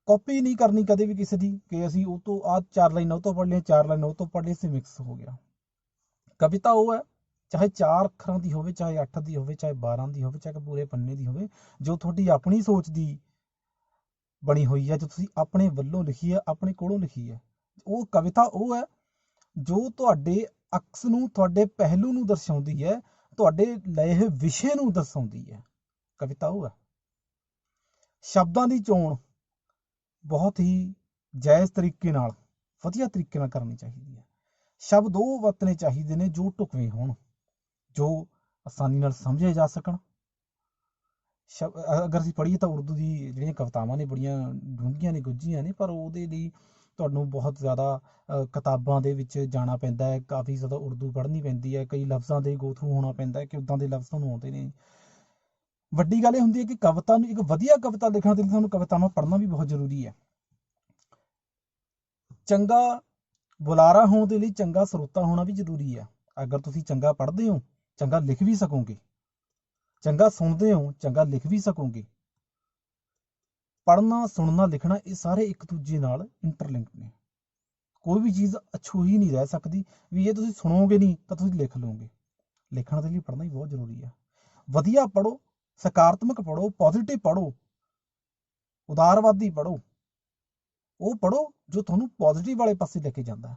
ਕਾਪੀ ਨਹੀਂ ਕਰਨੀ ਕਦੇ ਵੀ ਕਿਸੇ ਦੀ, ਕਿ ਅਸੀਂ ਉਹ ਤੋਂ ਆਹ 4 ਲਾਈਨਾਂ ਉਹ ਤੋਂ ਪੜ੍ਹ ਲਈਆਂ, 4 ਲਾਈਨਾਂ ਉਹ ਤੋਂ ਪੜ੍ਹ ਲਈਆਂ, ਮਿਕਸ ਹੋ ਗਿਆ। ਕਵਿਤਾ ਉਹ ਹੈ, ਚਾਹੇ 4 ਅੱਖਰਾਂ ਦੀ ਹੋਵੇ, ਚਾਹੇ 8 ਦੀ ਹੋਵੇ, ਚਾਹੇ 12 ਦੀ ਹੋਵੇ, ਚਾਹੇ ਪੂਰੇ ਪੰਨੇ ਦੀ ਹੋਵੇ, ਜੋ ਤੁਹਾਡੀ ਆਪਣੀ ਸੋਚ ਦੀ ਬਣੀ ਹੋਈ ਹੈ, ਜੋ ਤੁਸੀਂ ਆਪਣੇ ਵੱਲੋਂ ਲਿਖੀ ਹੈ, ਆਪਣੇ ਕੋਲੋਂ ਲਿਖੀ ਹੈ, ਉਹ ਕਵਿਤਾ ਉਹ ਹੈ ਜੋ ਤੁਹਾਡੇ ਅਕਸ ਨੂੰ, ਤੁਹਾਡੇ ਪਹਿਲੂ ਨੂੰ ਦਰਸਾਉਂਦੀ ਹੈ, ਤੁਹਾਡੇ ਲਏ ਹੋਏ ਵਿਸ਼ੇ ਨੂੰ ਦਰਸਾਉਂਦੀ ਹੈ। ਕਵਿਤਾ ਉਹ ਹੈ। ਸ਼ਬਦਾਂ ਦੀ ਚੋਣ ਬਹੁਤ ਹੀ ਜਾਇਜ਼ ਤਰੀਕੇ ਨਾਲ, ਵਧੀਆ ਤਰੀਕੇ ਨਾਲ ਕਰਨੀ ਚਾਹੀਦੀ ਹੈ। ਸ਼ਬਦ ਉਹ ਵਰਤਣੇ ਚਾਹੀਦੇ ਨੇ ਜੋ ਢੁਕਵੇਂ ਹੋਣ, ਜੋ ਆਸਾਨੀ ਨਾਲ ਸਮਝੇ ਜਾ ਸਕਣ। ਅਗਰ ਅਸੀਂ ਪੜ੍ਹੀਏ ਤਾਂ ਉਰਦੂ ਦੀ ਜਿਹੜੀਆਂ ਕਵਿਤਾਵਾਂ ਨੇ ਬੜੀਆਂ ਡੂੰਘੀਆਂ ਨੇ, ਗੁੱਝੀਆਂ ਨੇ, ਪਰ ਉਹਦੇ ਲਈ ਤੁਹਾਨੂੰ ਬਹੁਤ ਜ਼ਿਆਦਾ ਕਿਤਾਬਾਂ ਦੇ ਵਿੱਚ ਜਾਣਾ ਪੈਂਦਾ ਹੈ, ਕਾਫੀ ਜ਼ਿਆਦਾ ਉਰਦੂ ਪੜ੍ਹਨੀ ਪੈਂਦੀ ਹੈ, ਕਈ ਲਫ਼ਜ਼ਾਂ ਦੇ ਗੋ ਥਰੂ ਹੋਣਾ ਪੈਂਦਾ ਹੈ ਕਿ ਉੱਦਾਂ ਦੇ ਲਫ਼ਜ਼ ਤੁਹਾਨੂੰ ਆਉਂਦੇ ਨੇ। ਵੱਡੀ ਗੱਲ ਇਹ ਹੁੰਦੀ ਹੈ ਕਿ ਕਵਿਤਾ ਨੂੰ, ਇੱਕ ਵਧੀਆ ਕਵਿਤਾ ਲਿਖਣ ਦੇ ਲਈ ਤੁਹਾਨੂੰ ਕਵਿਤਾਵਾਂ ਪੜ੍ਹਨਾ ਵੀ ਬਹੁਤ ਜ਼ਰੂਰੀ ਹੈ। ਚੰਗਾ ਬੁਲਾਰਾ ਹੋਣ ਦੇ ਲਈ ਚੰਗਾ ਸਰੋਤਾ ਹੋਣਾ ਵੀ ਜ਼ਰੂਰੀ ਹੈ। ਅਗਰ ਤੁਸੀਂ ਚੰਗਾ ਪੜ੍ਹਦੇ ਹੋ, ਚੰਗਾ ਲਿਖ ਵੀ ਸਕੋਗੇ, ਚੰਗਾ ਸੁਣਦੇ ਹੋ, ਚੰਗਾ ਲਿਖ ਵੀ ਸਕੋਗੇ। ਪੜ੍ਹਨਾ, ਸੁਣਨਾ, ਲਿਖਣਾ, ਇਹ ਸਾਰੇ ਇੱਕ ਦੂਜੇ ਨਾਲ ਇੰਟਰਲਿੰਕਡ ਨੇ। ਕੋਈ ਵੀ ਚੀਜ਼ ਅਛੂਹੀ ਨਹੀਂ ਰਹਿ ਸਕਦੀ ਵੀ ਜੇ ਤੁਸੀਂ ਸੁਣੋਗੇ ਨਹੀਂ ਤਾਂ ਤੁਸੀਂ ਲਿਖ ਲਓਗੇ। ਲਿਖਣ ਦੇ ਲਈ ਪੜ੍ਹਨਾ ਹੀ ਬਹੁਤ ਜ਼ਰੂਰੀ ਹੈ। ਵਧੀਆ ਪੜ੍ਹੋ, ਸਕਾਰਾਤਮਕ ਪੜ੍ਹੋ, ਪੋਜ਼ਿਟਿਵ ਪੜ੍ਹੋ, ਉਦਾਰਵਾਦੀ ਪੜ੍ਹੋ। ਉਹ ਪੜ੍ਹੋ ਜੋ ਤੁਹਾਨੂੰ ਪੋਜ਼ਿਟਿਵ ਵਾਲੇ ਪਾਸੇ ਲੈ ਕੇ ਜਾਂਦਾ,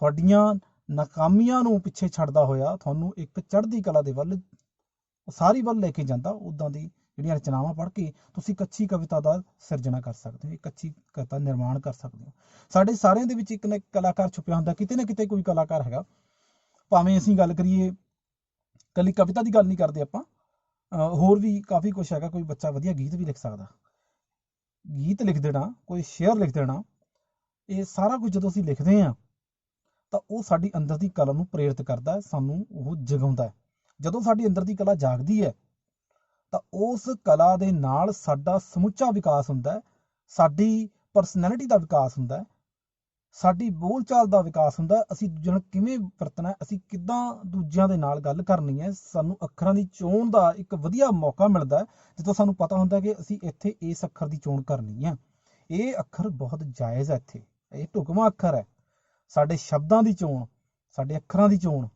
ਤੁਹਾਡੀਆਂ ਨਾਕਾਮੀਆਂ ਨੂੰ ਪਿੱਛੇ ਛੱਡਦਾ ਹੋਇਆ ਤੁਹਾਨੂੰ ਇੱਕ ਚੜ੍ਹਦੀ ਕਲਾ ਦੇ ਵੱਲ, ਉਸਾਰੀ ਵੱਲ ਲੈ ਕੇ ਜਾਂਦਾ। ਉੱਦਾਂ ਦੀ ਜਿਹੜੀਆਂ ਰਚਨਾਵਾਂ ਪੜ੍ਹ ਕੇ ਤੁਸੀਂ ਇੱਕ ਅੱਛੀ ਕਵਿਤਾ ਦਾ ਸਿਰਜਣਾ ਕਰ ਸਕਦੇ ਹੋ, ਇੱਕ ਅੱਛੀ ਕਵਿਤਾ ਨਿਰਮਾਣ ਕਰ ਸਕਦੇ ਹੋ। ਸਾਡੇ ਸਾਰਿਆਂ ਦੇ ਵਿੱਚ ਇੱਕ ਨਾ ਇੱਕ ਕਲਾਕਾਰ ਛੁਪਿਆ ਹੁੰਦਾ, ਕਿਤੇ ਨਾ ਕਿਤੇ ਕੋਈ ਕਲਾਕਾਰ ਹੈਗਾ। ਭਾਵੇਂ ਅਸੀਂ ਗੱਲ ਕਰੀਏ, ਇਕੱਲੀ ਕਵਿਤਾ ਦੀ ਗੱਲ ਨਹੀਂ ਕਰਦੇ ਆਪਾਂ, ਹੋਰ ਵੀ ਕਾਫੀ ਕੁਛ ਹੈਗਾ। ਕੋਈ ਬੱਚਾ ਵਧੀਆ ਗੀਤ ਵੀ ਲਿਖ ਸਕਦਾ, ਗੀਤ ਲਿਖ ਦੇਣਾ, ਕੋਈ ਸ਼ੇਅਰ ਲਿਖ ਦੇਣਾ। ਇਹ ਸਾਰਾ ਕੁਝ ਜਦੋਂ ਅਸੀਂ ਲਿਖਦੇ ਹਾਂ ਤਾਂ ਉਹ ਸਾਡੀ ਅੰਦਰ ਦੀ ਕਲਾ ਨੂੰ ਪ੍ਰੇਰਿਤ ਕਰਦਾ ਹੈ, ਸਾਨੂੰ ਉਹ ਜਗਾਉਂਦਾ ਹੈ। ਜਦੋਂ ਸਾਡੀ ਅੰਦਰ ਦੀ ਕਲਾ ਜਾਗਦੀ ਹੈ ਤਾਂ ਉਸ ਕਲਾ ਦੇ ਨਾਲ ਸਾਡਾ ਸਮੁੱਚਾ ਵਿਕਾਸ ਹੁੰਦਾ ਹੈ, ਸਾਡੀ ਪਰਸਨੈਲਿਟੀ ਦਾ ਵਿਕਾਸ ਹੁੰਦਾ ਹੈ, ਸਾਡੀ ਬੋਲਚਾਲ ਦਾ ਵਿਕਾਸ ਹੁੰਦਾ। ਅਸੀਂ ਦੂਜਿਆਂ ਨਾਲ ਕਿਵੇਂ ਵਰਤਣਾ, ਅਸੀਂ ਕਿੱਦਾਂ ਦੂਜਿਆਂ ਦੇ ਨਾਲ ਗੱਲ ਕਰਨੀ ਹੈ, ਸਾਨੂੰ ਅੱਖਰਾਂ ਦੀ ਚੋਣ ਦਾ ਇੱਕ ਵਧੀਆ ਮੌਕਾ ਮਿਲਦਾ ਜਦੋਂ ਸਾਨੂੰ ਪਤਾ ਹੁੰਦਾ ਕਿ ਅਸੀਂ ਇੱਥੇ ਇਸ ਅੱਖਰ ਦੀ ਚੋਣ ਕਰਨੀ ਹੈ, ਇਹ ਅੱਖਰ ਬਹੁਤ ਜਾਇਜ਼ ਹੈ, ਇੱਥੇ ਇਹ ਢੁਕਵਾਂ ਅੱਖਰ ਹੈ। ਸਾਡੇ ਸ਼ਬਦਾਂ ਦੀ ਚੋਣ, ਸਾਡੇ ਅੱਖਰਾਂ ਦੀ ਚੋਣ,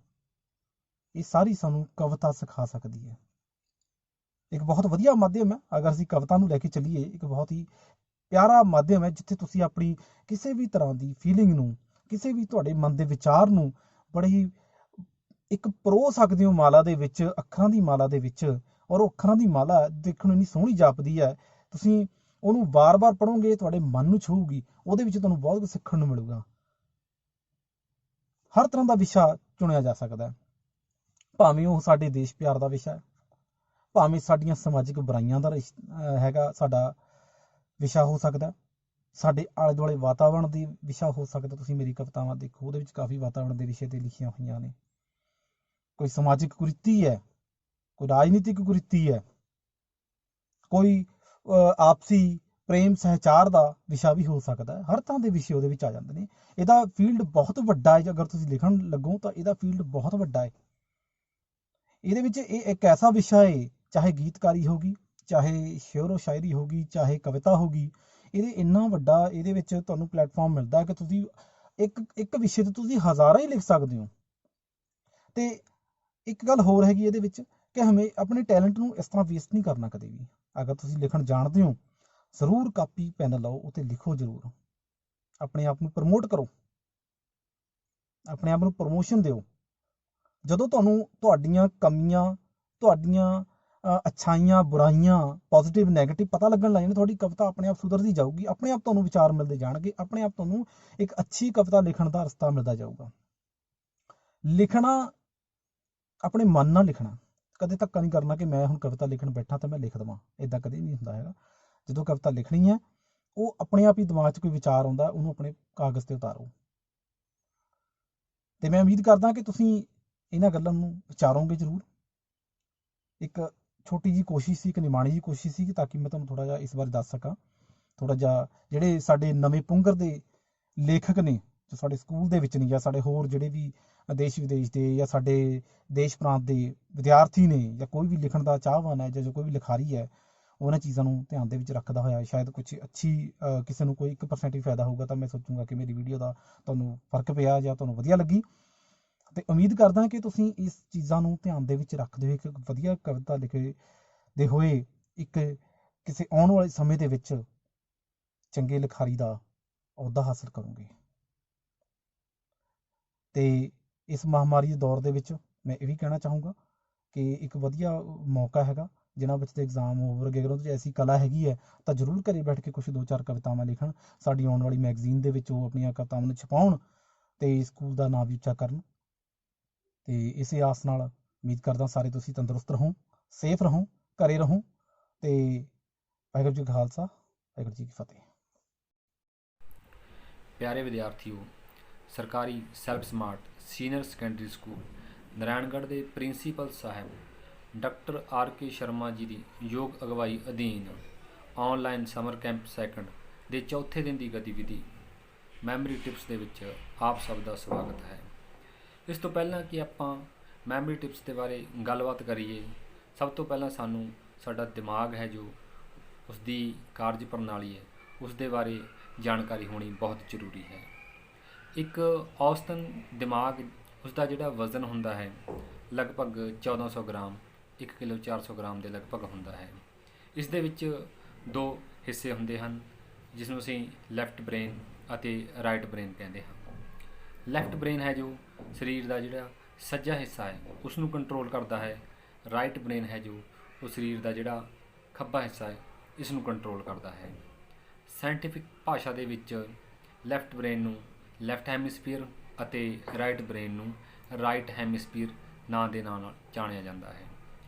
ਇਹ ਸਾਰੀ ਸਾਨੂੰ ਕਵਿਤਾ ਸਿਖਾ ਸਕਦੀ ਹੈ। ਇੱਕ ਬਹੁਤ ਵਧੀਆ ਮਾਧਿਅਮ ਹੈ। ਅਗਰ ਅਸੀਂ ਕਵਿਤਾ ਨੂੰ ਲੈ ਕੇ ਚੱਲੀਏ, ਇੱਕ ਬਹੁਤ ਹੀ ਪਿਆਰਾ ਮਾਧਿਅਮ ਹੈ ਜਿੱਥੇ ਤੁਸੀਂ ਆਪਣੀ ਕਿਸੇ ਵੀ ਤਰ੍ਹਾਂ ਦੀ ਫੀਲਿੰਗ ਨੂੰ, ਕਿਸੇ ਵੀ ਤੁਹਾਡੇ ਮਨ ਦੇ ਵਿਚਾਰ ਨੂੰ ਬੜੇ ਹੀ ਇੱਕ ਪਰੋ ਸਕਦੇ ਹੋ ਮਾਲਾ ਦੇ ਵਿੱਚ, ਅੱਖਰਾਂ ਦੀ ਮਾਲਾ ਦੇ ਵਿੱਚ। ਔਰ ਉਹ ਅੱਖਰਾਂ ਦੀ ਮਾਲਾ ਦੇਖਣ ਨੂੰ ਇੰਨੀ ਸੋਹਣੀ ਜਾਪਦੀ ਹੈ, ਤੁਸੀਂ ਉਹਨੂੰ ਵਾਰ-ਵਾਰ ਪੜ੍ਹੋਗੇ, ਤੁਹਾਡੇ ਮਨ ਨੂੰ ਛੂਹੂਗੀ, ਉਹਦੇ ਵਿੱਚ ਤੁਹਾਨੂੰ ਬਹੁਤ ਕੁਝ ਸਿੱਖਣ ਨੂੰ ਮਿਲੂਗਾ। ਹਰ ਤਰ੍ਹਾਂ ਦਾ ਵਿਸ਼ਾ ਚੁਣਿਆ ਜਾ ਸਕਦਾ ਹੈ, ਭਾਵੇਂ ਉਹ ਸਾਡੇ ਦੇਸ਼ ਪਿਆਰ ਦਾ ਵਿਸ਼ਾ ਹੈ, ਭਾਵੇਂ ਸਾਡੀਆਂ ਸਮਾਜਿਕ ਬੁਰਾਈਆਂ ਦਾ ਹੈਗਾ ਸਾਡਾ ਵਿਸ਼ਾ ਹੋ ਸਕਦਾ, ਸਾਡੇ ਆਲੇ ਦੁਆਲੇ ਵਾਤਾਵਰਣ ਦੀ ਵਿਸ਼ਾ ਹੋ ਸਕਦਾ। ਤੁਸੀਂ ਮੇਰੀ ਕਵਿਤਾਵਾਂ ਦੇਖੋ, ਉਹਦੇ ਵਿੱਚ ਕਾਫੀ ਵਾਤਾਵਰਣ ਦੇ ਵਿਸ਼ੇ ਤੇ ਲਿਖੀਆਂ ਹੋਈਆਂ ਨੇ। ਕੋਈ ਸਮਾਜਿਕ ਕੁਰੀਤੀ ਹੈ, ਕੋਈ ਰਾਜਨੀਤਿਕ ਕੁਰੀਤੀ ਹੈ, ਕੋਈ ਆਪਸੀ ਪ੍ਰੇਮ ਸਹਿਚਾਰ ਦਾ ਵਿਸ਼ਾ ਵੀ ਹੋ ਸਕਦਾ ਹੈ। ਹਰ ਤਰ੍ਹਾਂ ਦੇ ਵਿਸ਼ੇ ਉਹਦੇ ਵਿੱਚ ਆ ਜਾਂਦੇ ਨੇ। ਇਹਦਾ ਫੀਲਡ ਬਹੁਤ ਵੱਡਾ ਹੈ, ਅਗਰ ਤੁਸੀਂ ਲਿਖਣ ਲੱਗੋ ਤਾਂ ਇਹਦਾ ਫੀਲਡ ਬਹੁਤ ਵੱਡਾ ਹੈ। ਇਹਦੇ ਵਿੱਚ ਇਹ ਇੱਕ ਐਸਾ ਵਿਸ਼ਾ ਹੈ, ਚਾਹੇ ਗੀਤਕਾਰੀ ਹੋਗੀ, ਚਾਹੇ ਸ਼ੇਅਰੋ ਸ਼ਾਇਰੀ ਹੋਗੀ, ਚਾਹੇ ਕਵਿਤਾ ਹੋਗੀ, ਇਹਦੇ ਇੰਨਾ ਵੱਡਾ ਇਹਦੇ ਵਿੱਚ ਤੁਹਾਨੂੰ ਪਲੇਟਫਾਰਮ ਮਿਲਦਾ ਕਿ ਤੁਸੀਂ ਇੱਕ ਵਿਸ਼ੇ ਤੇ ਤੁਸੀਂ ਹਜ਼ਾਰਾਂ ਹੀ ਲਿਖ ਸਕਦੇ ਹੋ। ਤੇ ਇੱਕ ਗੱਲ ਹੋਰ ਹੈਗੀ ਇਹਦੇ ਵਿੱਚ ਕਿ ਹਮੇ ਆਪਣੇ ਟੈਲੈਂਟ ਨੂੰ ਇਸ ਤਰ੍ਹਾਂ ਵੇਸਟ ਨਹੀਂ ਕਰਨਾ ਕਦੇ ਵੀ। ਅਗਰ ਤੁਸੀਂ ਲਿਖਣ ਜਾਣਦੇ ਹੋ, ਜ਼ਰੂਰ ਕਾਪੀ ਪੈਨ ਲਓ, ਉੱਤੇ ਲਿਖੋ ਜ਼ਰੂਰ, ਆਪਣੇ ਆਪ ਨੂੰ ਪ੍ਰਮੋਟ ਕਰੋ, ਆਪਣੇ ਆਪ ਨੂੰ ਪ੍ਰਮੋਸ਼ਨ ਦਿਓ। ਜਦੋਂ ਤੁਹਾਨੂੰ ਤੁਹਾਡੀਆਂ ਕਮੀਆਂ, ਤੁਹਾਡੀਆਂ ਅੱਛਾਈਆਂ, ਬੁਰਾਈਆਂ, ਪੋਜ਼ੀਟਿਵ ਨੈਗੇਟਿਵ ਪਤਾ ਲੱਗਣ ਲੱਗ ਜਾਣ, ਤੁਹਾਡੀ ਕਵਿਤਾ ਆਪਣੇ ਆਪ ਸੁਧਰਦੀ ਜਾਊਗੀ, ਆਪਣੇ ਆਪ ਤੁਹਾਨੂੰ ਵਿਚਾਰ ਮਿਲਦੇ ਜਾਣਗੇ, ਆਪਣੇ ਆਪ ਤੁਹਾਨੂੰ ਇੱਕ ਅੱਛੀ ਕਵਿਤਾ ਲਿਖਣ ਦਾ ਰਸਤਾ ਮਿਲਦਾ ਜਾਊਗਾ। ਲਿਖਣਾ ਆਪਣੇ ਮਨ ਨਾਲ ਲਿਖਣਾ, ਕਦੇ ਧੱਕਾ ਨਹੀਂ ਕਰਨਾ ਕਿ ਮੈਂ ਹੁਣ ਕਵਿਤਾ ਲਿਖਣ ਬੈਠਾ ਤਾਂ ਮੈਂ ਲਿਖ ਦੇਵਾਂ, ਇੱਦਾਂ ਕਦੇ ਨਹੀਂ ਹੁੰਦਾ ਹੈਗਾ। ਜਦੋਂ ਕਵਿਤਾ ਲਿਖਣੀ ਹੈ, ਉਹ ਆਪਣੇ ਆਪ ਹੀ ਦਿਮਾਗ 'ਚ ਕੋਈ ਵਿਚਾਰ ਆਉਂਦਾ, ਉਹਨੂੰ ਆਪਣੇ ਕਾਗਜ਼ ਤੇ ਉਤਾਰੋ। ਤੇ ਮੈਂ ਉਮੀਦ ਕਰਦਾ ਕਿ ਤੁਸੀਂ ਇਹਨਾਂ ਗੱਲਾਂ ਨੂੰ ਵਿਚਾਰੋਗੇ ਜ਼ਰੂਰ। ਇੱਕ ਛੋਟੀ ਜਿਹੀ ਕੋਸ਼ਿਸ਼ ਸੀ, ਇੱਕ ਨਿਮਾਣੀ ਜਿਹੀ ਕੋਸ਼ਿਸ਼ ਸੀ, ਤਾਂ ਕਿ ਮੈਂ ਤੁਹਾਨੂੰ ਥੋੜ੍ਹਾ ਜਿਹਾ ਇਸ ਬਾਰੇ ਦੱਸ ਸਕਾਂ। ਥੋੜ੍ਹਾ ਜਿਹਾ ਜਿਹੜੇ ਸਾਡੇ ਨਵੇਂ ਪੁੰਗਰ ਦੇ ਲੇਖਕ ਨੇ, ਜੋ ਸਾਡੇ ਸਕੂਲ ਦੇ ਵਿੱਚ ਨਹੀਂ, ਜਾਂ ਸਾਡੇ ਹੋਰ ਜਿਹੜੇ ਵੀ ਦੇਸ਼ ਵਿਦੇਸ਼ ਦੇ, ਜਾਂ ਸਾਡੇ ਦੇਸ਼ ਪ੍ਰਾਂਤ ਦੇ ਵਿਦਿਆਰਥੀ ਨੇ, ਜਾਂ ਕੋਈ ਵੀ ਲਿਖਣ ਦਾ ਚਾਹਵਾਨ ਹੈ, ਜਾਂ ਜੋ ਕੋਈ ਵੀ ਲਿਖਾਰੀ ਹੈ, ਉਹਨਾਂ ਚੀਜ਼ਾਂ ਨੂੰ ਧਿਆਨ ਦੇ ਵਿੱਚ ਰੱਖਦਾ ਹੋਇਆ ਸ਼ਾਇਦ ਕੁਛ ਅੱਛੀ ਕਿਸੇ ਨੂੰ ਕੋਈ 1% ਹੀ ਫਾਇਦਾ ਹੋਊਗਾ, ਤਾਂ ਮੈਂ ਸੋਚੂੰਗਾ ਕਿ ਮੇਰੀ ਵੀਡੀਓ ਦਾ ਤੁਹਾਨੂੰ ਫਰਕ ਪਿਆ ਜਾਂ ਤੁਹਾਨੂੰ ਵਧੀਆ ਲੱਗੀ। ਤੇ ਉਮੀਦ ਕਰਦਾ ਕਿ ਤੁਸੀਂ ਇਸ ਚੀਜ਼ਾਂ ਨੂੰ ਧਿਆਨ ਦੇ ਵਿੱਚ ਰੱਖਦੇ ਹੋਏ ਇੱਕ ਵਧੀਆ ਕਵਿਤਾ ਲਿਖਦੇ ਹੋਏ ਇੱਕ ਕਿਸੇ ਆਉਣ ਵਾਲੇ ਸਮੇਂ ਦੇ ਵਿੱਚ ਚੰਗੇ ਲਿਖਾਰੀ ਦਾ ਅਹੁਦਾ ਹਾਸਲ ਕਰੋਗੇ। ਤੇ ਇਸ ਮਹਾਮਾਰੀ ਦੇ ਦੌਰ ਦੇ ਵਿੱਚ ਮੈਂ ਇਹ ਵੀ ਕਹਿਣਾ ਚਾਹੂੰਗਾ ਕਿ ਇੱਕ ਵਧੀਆ ਮੌਕਾ ਹੈਗਾ, ਜਿਨ੍ਹਾਂ ਬੱਚੇ ਦੇ ਐਗਜ਼ਾਮ ਓਵਰ ਗਏ, ਉਹਨਾਂ 'ਚ ਐਸੀ ਕਲਾ ਹੈਗੀ ਹੈ ਤਾਂ ਜ਼ਰੂਰ ਘਰੇ ਬੈਠ ਕੇ ਕੁਛ 2-4 ਕਵਿਤਾਵਾਂ ਲਿਖਣ, ਸਾਡੀ ਆਉਣ ਵਾਲੀ ਮੈਗਜ਼ੀਨ ਦੇ ਵਿੱਚ ਉਹ ਆਪਣੀਆਂ ਕਵਿਤਾਵਾਂ ਨੂੰ ਛਪਾਉਣ ਤੇ ਸਕੂਲ ਦਾ ਨਾਮ ਵੀ ਉੱਚਾ ਕਰਨ। ਤੇ ਇਸੇ ਆਸ ਨਾਲ ਉਮੀਦ ਕਰਦਾ ਸਾਰੇ ਤੁਸੀਂ ਤੰਦਰੁਸਤ ਰਹੋ, ਸੇਫ ਰਹੋ, ਘਰੇ ਰਹੋ। ਤੇ ਵਾਹਿਗੁਰੂ ਜੀ ਕਾ ਖਾਲਸਾ, ਵਾਹਿਗੁਰੂ ਜੀ ਕੀ ਫਤਿਹ। ਪਿਆਰੇ ਵਿਦਿਆਰਥੀਓ, ਸਰਕਾਰੀ self smart senior secondary school Narayangarh ਦੇ ਪ੍ਰਿੰਸੀਪਲ ਸਾਹਿਬ ਡਾਕਟਰ R.K. ਸ਼ਰਮਾ ਜੀ ਦੀ ਯੋਗ ਅਗਵਾਈ ਅਧੀਨ ਆਨਲਾਈਨ ਸਮਰ ਕੈਂਪ ਸੈਕੰਡ ਦੇ ਚੌਥੇ ਦਿਨ ਦੀ ਗਤੀਵਿਧੀ ਮੈਮਰੀ ਟਿਪਸ ਦੇ ਵਿੱਚ ਆਪ ਸਭ ਦਾ ਸਵਾਗਤ ਹੈ। ਇਸ ਤੋਂ ਪਹਿਲਾਂ ਕਿ ਆਪਾਂ ਮੈਮਰੀ ਟਿਪਸ ਦੇ ਬਾਰੇ ਗੱਲਬਾਤ ਕਰੀਏ, ਸਭ ਤੋਂ ਪਹਿਲਾਂ ਸਾਨੂੰ ਸਾਡਾ ਦਿਮਾਗ ਹੈ ਜੋ ਉਸ ਦੀ ਕਾਰਜ ਪ੍ਰਣਾਲੀ ਹੈ, ਉਸ ਦੇ ਬਾਰੇ ਜਾਣਕਾਰੀ ਹੋਣੀ ਬਹੁਤ ਜ਼ਰੂਰੀ ਹੈ। ਇੱਕ ਔਸਤਨ ਦਿਮਾਗ, ਉਸ ਦਾ ਜਿਹੜਾ ਵਜ਼ਨ ਹੁੰਦਾ ਹੈ ਲਗਭਗ 1400 ਗ੍ਰਾਮ, 1 ਕਿਲੋ 400 ਗ੍ਰਾਮ ਦੇ ਲਗਭਗ ਹੁੰਦਾ ਹੈ। ਇਸ ਦੇ ਵਿੱਚ 2 ਹਿੱਸੇ ਹੁੰਦੇ ਹਨ, ਜਿਸ ਨੂੰ ਅਸੀਂ ਲੈਫਟ ਬ੍ਰੇਨ ਅਤੇ ਰਾਈਟ ਬ੍ਰੇਨ ਕਹਿੰਦੇ ਹਾਂ। ਲੈਫਟ ਬ੍ਰੇਨ ਹੈ ਜੋ ਸਰੀਰ ਦਾ ਜਿਹੜਾ ਸੱਜਾ ਹਿੱਸਾ ਹੈ ਉਸ ਨੂੰ ਕੰਟਰੋਲ ਕਰਦਾ ਹੈ। ਰਾਈਟ ਬ੍ਰੇਨ ਹੈ ਜੋ ਉਹ ਸਰੀਰ ਦਾ ਜਿਹੜਾ ਖੱਬਾ ਹਿੱਸਾ ਹੈ ਇਸ ਨੂੰ ਕੰਟਰੋਲ ਕਰਦਾ ਹੈ। ਸਾਇੰਟੀਫਿਕ ਭਾਸ਼ਾ ਦੇ ਵਿੱਚ ਲੈਫਟ ਬ੍ਰੇਨ ਨੂੰ ਲੈਫਟ ਹੈਮੀਸਫੀਅਰ ਅਤੇ ਰਾਈਟ ਬ੍ਰੇਨ ਨੂੰ ਰਾਈਟ ਹੈਮੀਸਫੀਅਰ ਨਾਂ ਦੇ ਨਾਂ ਨਾਲ ਜਾਣਿਆ ਜਾਂਦਾ ਹੈ।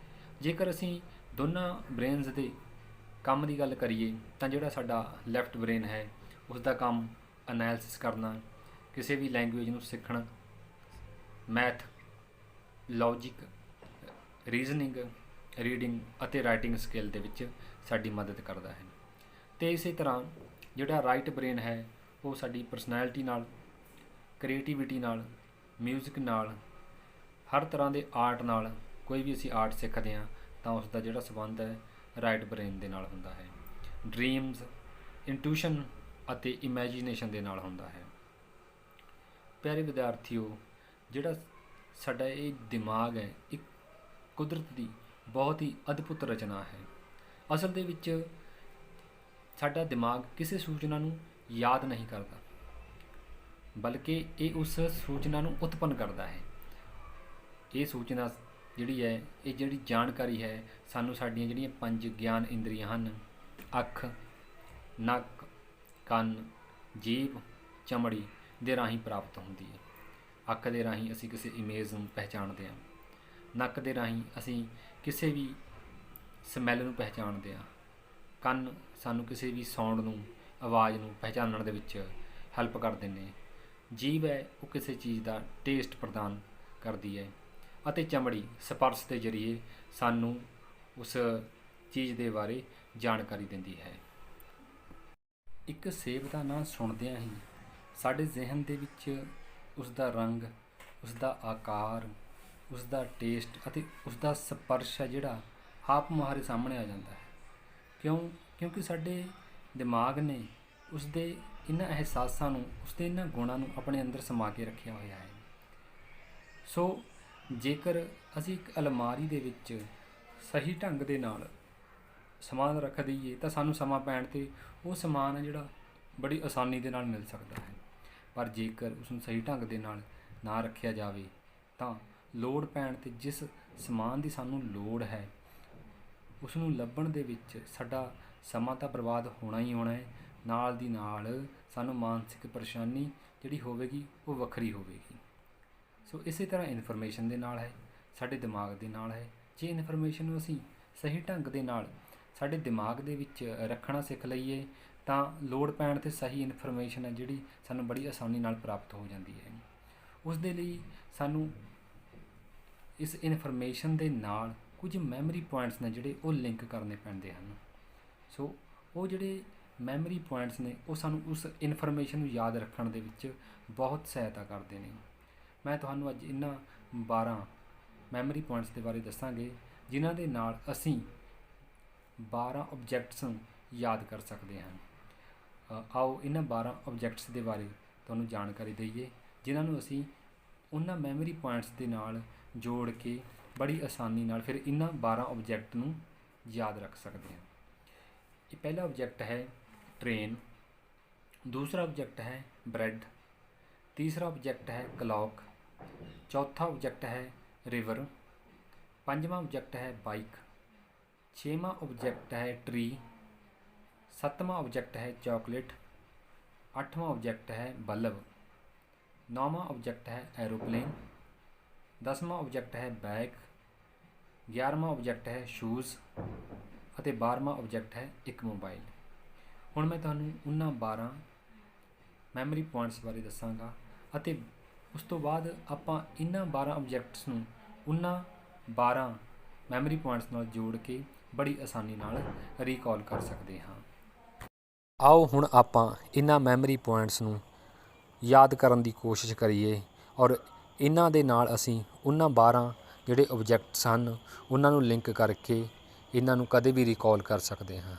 ਜੇਕਰ ਅਸੀਂ ਦੋਨਾਂ ਬ੍ਰੇਨਸ ਦੇ ਕੰਮ ਦੀ ਗੱਲ ਕਰੀਏ ਤਾਂ ਜਿਹੜਾ ਸਾਡਾ ਲੈਫਟ ਬ੍ਰੇਨ ਹੈ ਉਸ ਦਾ ਕੰਮ ਅਨਾਲਿਸਿਸ ਕਰਨਾ, ਕਿਸੇ ਵੀ ਲੈਂਗੁਏਜ ਨੂੰ ਸਿੱਖਣ, ਮੈਥ, ਲੌਜਿਕ, ਰੀਜ਼ਨਿੰਗ, ਰੀਡਿੰਗ ਅਤੇ ਰਾਈਟਿੰਗ ਸਕਿੱਲ ਦੇ ਵਿੱਚ ਸਾਡੀ ਮਦਦ ਕਰਦਾ ਹੈ। ਅਤੇ ਇਸੇ ਤਰ੍ਹਾਂ ਜਿਹੜਾ ਰਾਈਟ ਬ੍ਰੇਨ ਹੈ ਉਹ ਸਾਡੀ ਪਰਸਨੈਲਿਟੀ ਨਾਲ, ਕ੍ਰੀਏਟੀਵਿਟੀ ਨਾਲ, ਮਿਊਜ਼ਿਕ ਨਾਲ, ਹਰ ਤਰ੍ਹਾਂ ਦੇ ਆਰਟ ਨਾਲ, ਕੋਈ ਵੀ ਅਸੀਂ ਆਰਟ ਸਿੱਖਦੇ ਹਾਂ ਤਾਂ ਉਸ ਦਾ ਜਿਹੜਾ ਸੰਬੰਧ ਹੈ ਰਾਈਟ ਬ੍ਰੇਨ ਦੇ ਨਾਲ ਹੁੰਦਾ ਹੈ। ਡਰੀਮਸ, ਇੰਟੂਸ਼ਨ ਅਤੇ ਇਮੈਜੀਨੇਸ਼ਨ ਦੇ ਨਾਲ ਹੁੰਦਾ ਹੈ। ਪਿਆਰੇ ਵਿਦਿਆਰਥੀਓ, ਜਿਹੜਾ ਸਾਡਾ ਇਹ ਦਿਮਾਗ ਹੈ ਇੱਕ ਕੁਦਰਤ ਦੀ ਬਹੁਤ ਹੀ ਅਦਭੁਤ ਰਚਨਾ ਹੈ। ਅਸਲ ਦੇ ਵਿੱਚ ਸਾਡਾ ਦਿਮਾਗ ਕਿਸੇ ਸੂਚਨਾ ਨੂੰ ਯਾਦ ਨਹੀਂ ਕਰਦਾ, ਬਲਕਿ ਇਹ ਉਸ ਸੂਚਨਾ ਨੂੰ ਉਤਪੰਨ ਕਰਦਾ ਹੈ। ਇਹ ਸੂਚਨਾ ਜਿਹੜੀ ਹੈ, ਇਹ ਜਿਹੜੀ ਜਾਣਕਾਰੀ ਹੈ, ਸਾਨੂੰ ਸਾਡੀਆਂ ਜਿਹੜੀਆਂ 5 ਗਿਆਨ ਇੰਦਰੀਆਂ ਹਨ, ਅੱਖ, ਨੱਕ, ਕੰਨ, ਜੀਭ, ਚਮੜੀ ਦੇ ਰਾਹੀਂ ਪ੍ਰਾਪਤ ਹੁੰਦੀ ਹੈ। ਅੱਖ ਦੇ ਰਾਹੀਂ ਅਸੀਂ ਕਿਸੇ ਇਮੇਜ ਨੂੰ ਪਹਿਚਾਣਦੇ ਹਾਂ, ਨੱਕ ਦੇ ਰਾਹੀਂ ਅਸੀਂ ਕਿਸੇ ਵੀ ਸਮੈਲ ਨੂੰ ਪਹਿਚਾਣਦੇ ਹਾਂ, ਕੰਨ ਸਾਨੂੰ ਕਿਸੇ ਵੀ ਸਾਊਂਡ ਨੂੰ, ਆਵਾਜ਼ ਨੂੰ ਪਹਿਚਾਨਣ ਦੇ ਵਿੱਚ ਹੈਲਪ ਕਰਦੇ ਨੇ, ਜੀਭ ਹੈ ਉਹ ਕਿਸੇ ਚੀਜ਼ ਦਾ ਟੇਸਟ ਪ੍ਰਦਾਨ ਕਰਦੀ ਹੈ, ਅਤੇ ਚਮੜੀ ਸਪਰਸ਼ ਦੇ ਜ਼ਰੀਏ ਸਾਨੂੰ ਉਸ ਚੀਜ਼ ਦੇ ਬਾਰੇ ਜਾਣਕਾਰੀ ਦਿੰਦੀ ਹੈ। ਇੱਕ ਸੇਬ ਦਾ ਨਾਂ ਸੁਣਦਿਆਂ ਹੀ ਸਾਡੇ ਜ਼ਿਹਨ ਦੇ ਵਿੱਚ ਉਸ ਦਾ ਰੰਗ, ਉਸ ਦਾ ਆਕਾਰ, ਉਸ ਦਾ ਟੇਸਟ ਅਤੇ ਉਸ ਦਾ ਸਪਰਸ਼ ਹੈ ਜਿਹੜਾ ਆਪ ਮੁਹਾਰੇ ਸਾਹਮਣੇ ਆ ਜਾਂਦਾ ਹੈ। ਕਿਉਂਕਿ ਸਾਡੇ ਦਿਮਾਗ ਨੇ ਉਸ ਦੇ ਇਹਨਾਂ ਅਹਿਸਾਸਾਂ ਨੂੰ, ਉਸ ਦੇ ਇਹਨਾਂ ਗੁਣਾਂ ਨੂੰ ਆਪਣੇ ਅੰਦਰ ਸਮਾ ਕੇ ਰੱਖਿਆ ਹੋਇਆ ਹੈ। ਸੋ ਜੇਕਰ ਅਸੀਂ ਇੱਕ ਅਲਮਾਰੀ ਦੇ ਵਿੱਚ ਸਹੀ ਢੰਗ ਦੇ ਨਾਲ ਸਮਾਨ ਰੱਖ ਦਈਏ ਤਾਂ ਸਾਨੂੰ ਸਮਾਂ ਪੈਣ 'ਤੇ ਉਹ ਸਮਾਨ ਹੈ ਜਿਹੜਾ ਬੜੀ ਆਸਾਨੀ ਦੇ ਨਾਲ ਮਿਲ ਸਕਦਾ ਹੈ। ਪਰ ਜੇਕਰ ਉਸਨੂੰ ਸਹੀ ਢੰਗ ਦੇ ਨਾਲ ਨਾ ਰੱਖਿਆ ਜਾਵੇ ਤਾਂ ਲੋੜ ਪੈਣ 'ਤੇ ਜਿਸ ਸਮਾਨ ਦੀ ਸਾਨੂੰ ਲੋੜ ਹੈ ਉਸ ਨੂੰ ਲੱਭਣ ਦੇ ਵਿੱਚ ਸਾਡਾ ਸਮਾਂ ਤਾਂ ਬਰਬਾਦ ਹੋਣਾ ਹੀ ਹੋਣਾ ਹੈ, ਨਾਲ ਦੀ ਨਾਲ ਸਾਨੂੰ ਮਾਨਸਿਕ ਪਰੇਸ਼ਾਨੀ ਜਿਹੜੀ ਹੋਵੇਗੀ ਉਹ ਵੱਖਰੀ ਹੋਵੇਗੀ। ਸੋ ਇਸੇ ਤਰ੍ਹਾਂ ਇਨਫੋਰਮੇਸ਼ਨ ਦੇ ਨਾਲ ਹੈ, ਸਾਡੇ ਦਿਮਾਗ ਦੇ ਨਾਲ ਹੈ। ਜੇ ਇਨਫੋਰਮੇਸ਼ਨ ਨੂੰ ਅਸੀਂ ਸਹੀ ਢੰਗ ਦੇ ਨਾਲ ਸਾਡੇ ਦਿਮਾਗ ਦੇ ਵਿੱਚ ਰੱਖਣਾ ਸਿੱਖ ਲਈਏ ਤਾਂ ਲੋੜ ਪੈਣ 'ਤੇ ਸਹੀ ਇਨਫੋਰਮੇਸ਼ਨ ਹੈ ਜਿਹੜੀ ਸਾਨੂੰ ਬੜੀ ਆਸਾਨੀ ਨਾਲ ਪ੍ਰਾਪਤ ਹੋ ਜਾਂਦੀ ਹੈ। ਉਸ ਦੇ ਲਈ ਸਾਨੂੰ ਇਸ ਇਨਫੋਰਮੇਸ਼ਨ ਦੇ ਨਾਲ ਕੁਝ ਮੈਮਰੀ ਪੁਆਇੰਟਸ ਨੇ ਜਿਹੜੇ ਉਹ ਲਿੰਕ ਕਰਨੇ ਪੈਂਦੇ ਹਨ। ਸੋ ਉਹ ਜਿਹੜੇ ਮੈਮਰੀ ਪੁਆਇੰਟਸ ਨੇ ਉਹ ਸਾਨੂੰ ਉਸ ਇਨਫੋਰਮੇਸ਼ਨ ਨੂੰ ਯਾਦ ਰੱਖਣ ਦੇ ਵਿੱਚ ਬਹੁਤ ਸਹਾਇਤਾ ਕਰਦੇ ਨੇ। ਮੈਂ ਤੁਹਾਨੂੰ ਅੱਜ ਇਹਨਾਂ 12 ਮੈਮਰੀ ਪੁਆਇੰਟਸ ਦੇ ਬਾਰੇ ਦੱਸਾਂਗੇ ਜਿਨ੍ਹਾਂ ਦੇ ਨਾਲ ਅਸੀਂ 12 ਆਬਜੈਕਟਸ ਨੂੰ ਯਾਦ ਕਰ ਸਕਦੇ ਹਾਂ। ਆਓ ਇਹਨਾਂ 12 ਆਬਜੈਕਟਸ ਦੇ ਬਾਰੇ ਤੁਹਾਨੂੰ ਜਾਣਕਾਰੀ ਦਈਏ ਜਿਨ੍ਹਾਂ ਨੂੰ ਅਸੀਂ ਉਹਨਾਂ ਮੈਮਰੀ ਪੁਆਇੰਟਸ ਦੇ ਨਾਲ ਜੋੜ ਕੇ ਬੜੀ ਆਸਾਨੀ ਨਾਲ ਫਿਰ ਇਹਨਾਂ 12 ਆਬਜੈਕਟ ਨੂੰ ਯਾਦ ਰੱਖ ਸਕਦੇ ਹਾਂ। ਇਹ ਪਹਿਲਾ ਆਬਜੈਕਟ ਹੈ ट्रेन, दूसरा ऑब्जेक्ट है ब्रेड, तीसरा ऑब्जेक्ट है क्लॉक, चौथा ऑब्जेक्ट है रिवर, पांचवा ऑब्जेक्ट है बाइक, छेवां ऑब्जेक्ट है ट्री, सत्तवां ऑब्जेक्ट है चॉकलेट, अठवां ऑब्जेक्ट है बल्ब, नौवां ऑब्जेक्ट है एरोप्लेन, 10वां ऑब्जेक्ट है बैग, 11वां ऑब्जेक्ट है शूज़ ਅਤੇ 12ਵਾਂ ਆਬਜੈਕਟ ਹੈ ਇੱਕ ਮੋਬਾਈਲ। ਹੁਣ ਮੈਂ ਤੁਹਾਨੂੰ ਉਹਨਾਂ 12 ਮੈਮਰੀ ਪੁਆਇੰਟਸ ਬਾਰੇ ਦੱਸਾਂਗਾ ਅਤੇ ਉਸ ਤੋਂ ਬਾਅਦ ਆਪਾਂ ਇਹਨਾਂ 12 ਆਬਜੈਕਟਸ ਨੂੰ ਉਹਨਾਂ 12 ਮੈਮਰੀ ਪੁਆਇੰਟਸ ਨਾਲ ਜੋੜ ਕੇ ਬੜੀ ਆਸਾਨੀ ਨਾਲ ਰੀਕਾਲ ਕਰ ਸਕਦੇ ਹਾਂ। ਆਓ ਹੁਣ ਆਪਾਂ ਇਹਨਾਂ ਮੈਮਰੀ ਪੁਆਇੰਟਸ ਨੂੰ ਯਾਦ ਕਰਨ ਦੀ ਕੋਸ਼ਿਸ਼ ਕਰੀਏ ਔਰ ਇਹਨਾਂ ਦੇ ਨਾਲ ਅਸੀਂ ਉਹਨਾਂ 12 ਜਿਹੜੇ ਆਬਜੈਕਟਸ ਹਨ ਉਹਨਾਂ ਨੂੰ ਲਿੰਕ ਕਰਕੇ ਇਹਨਾਂ ਨੂੰ ਕਦੇ ਵੀ ਰੀਕਾਲ ਕਰ ਸਕਦੇ ਹਾਂ।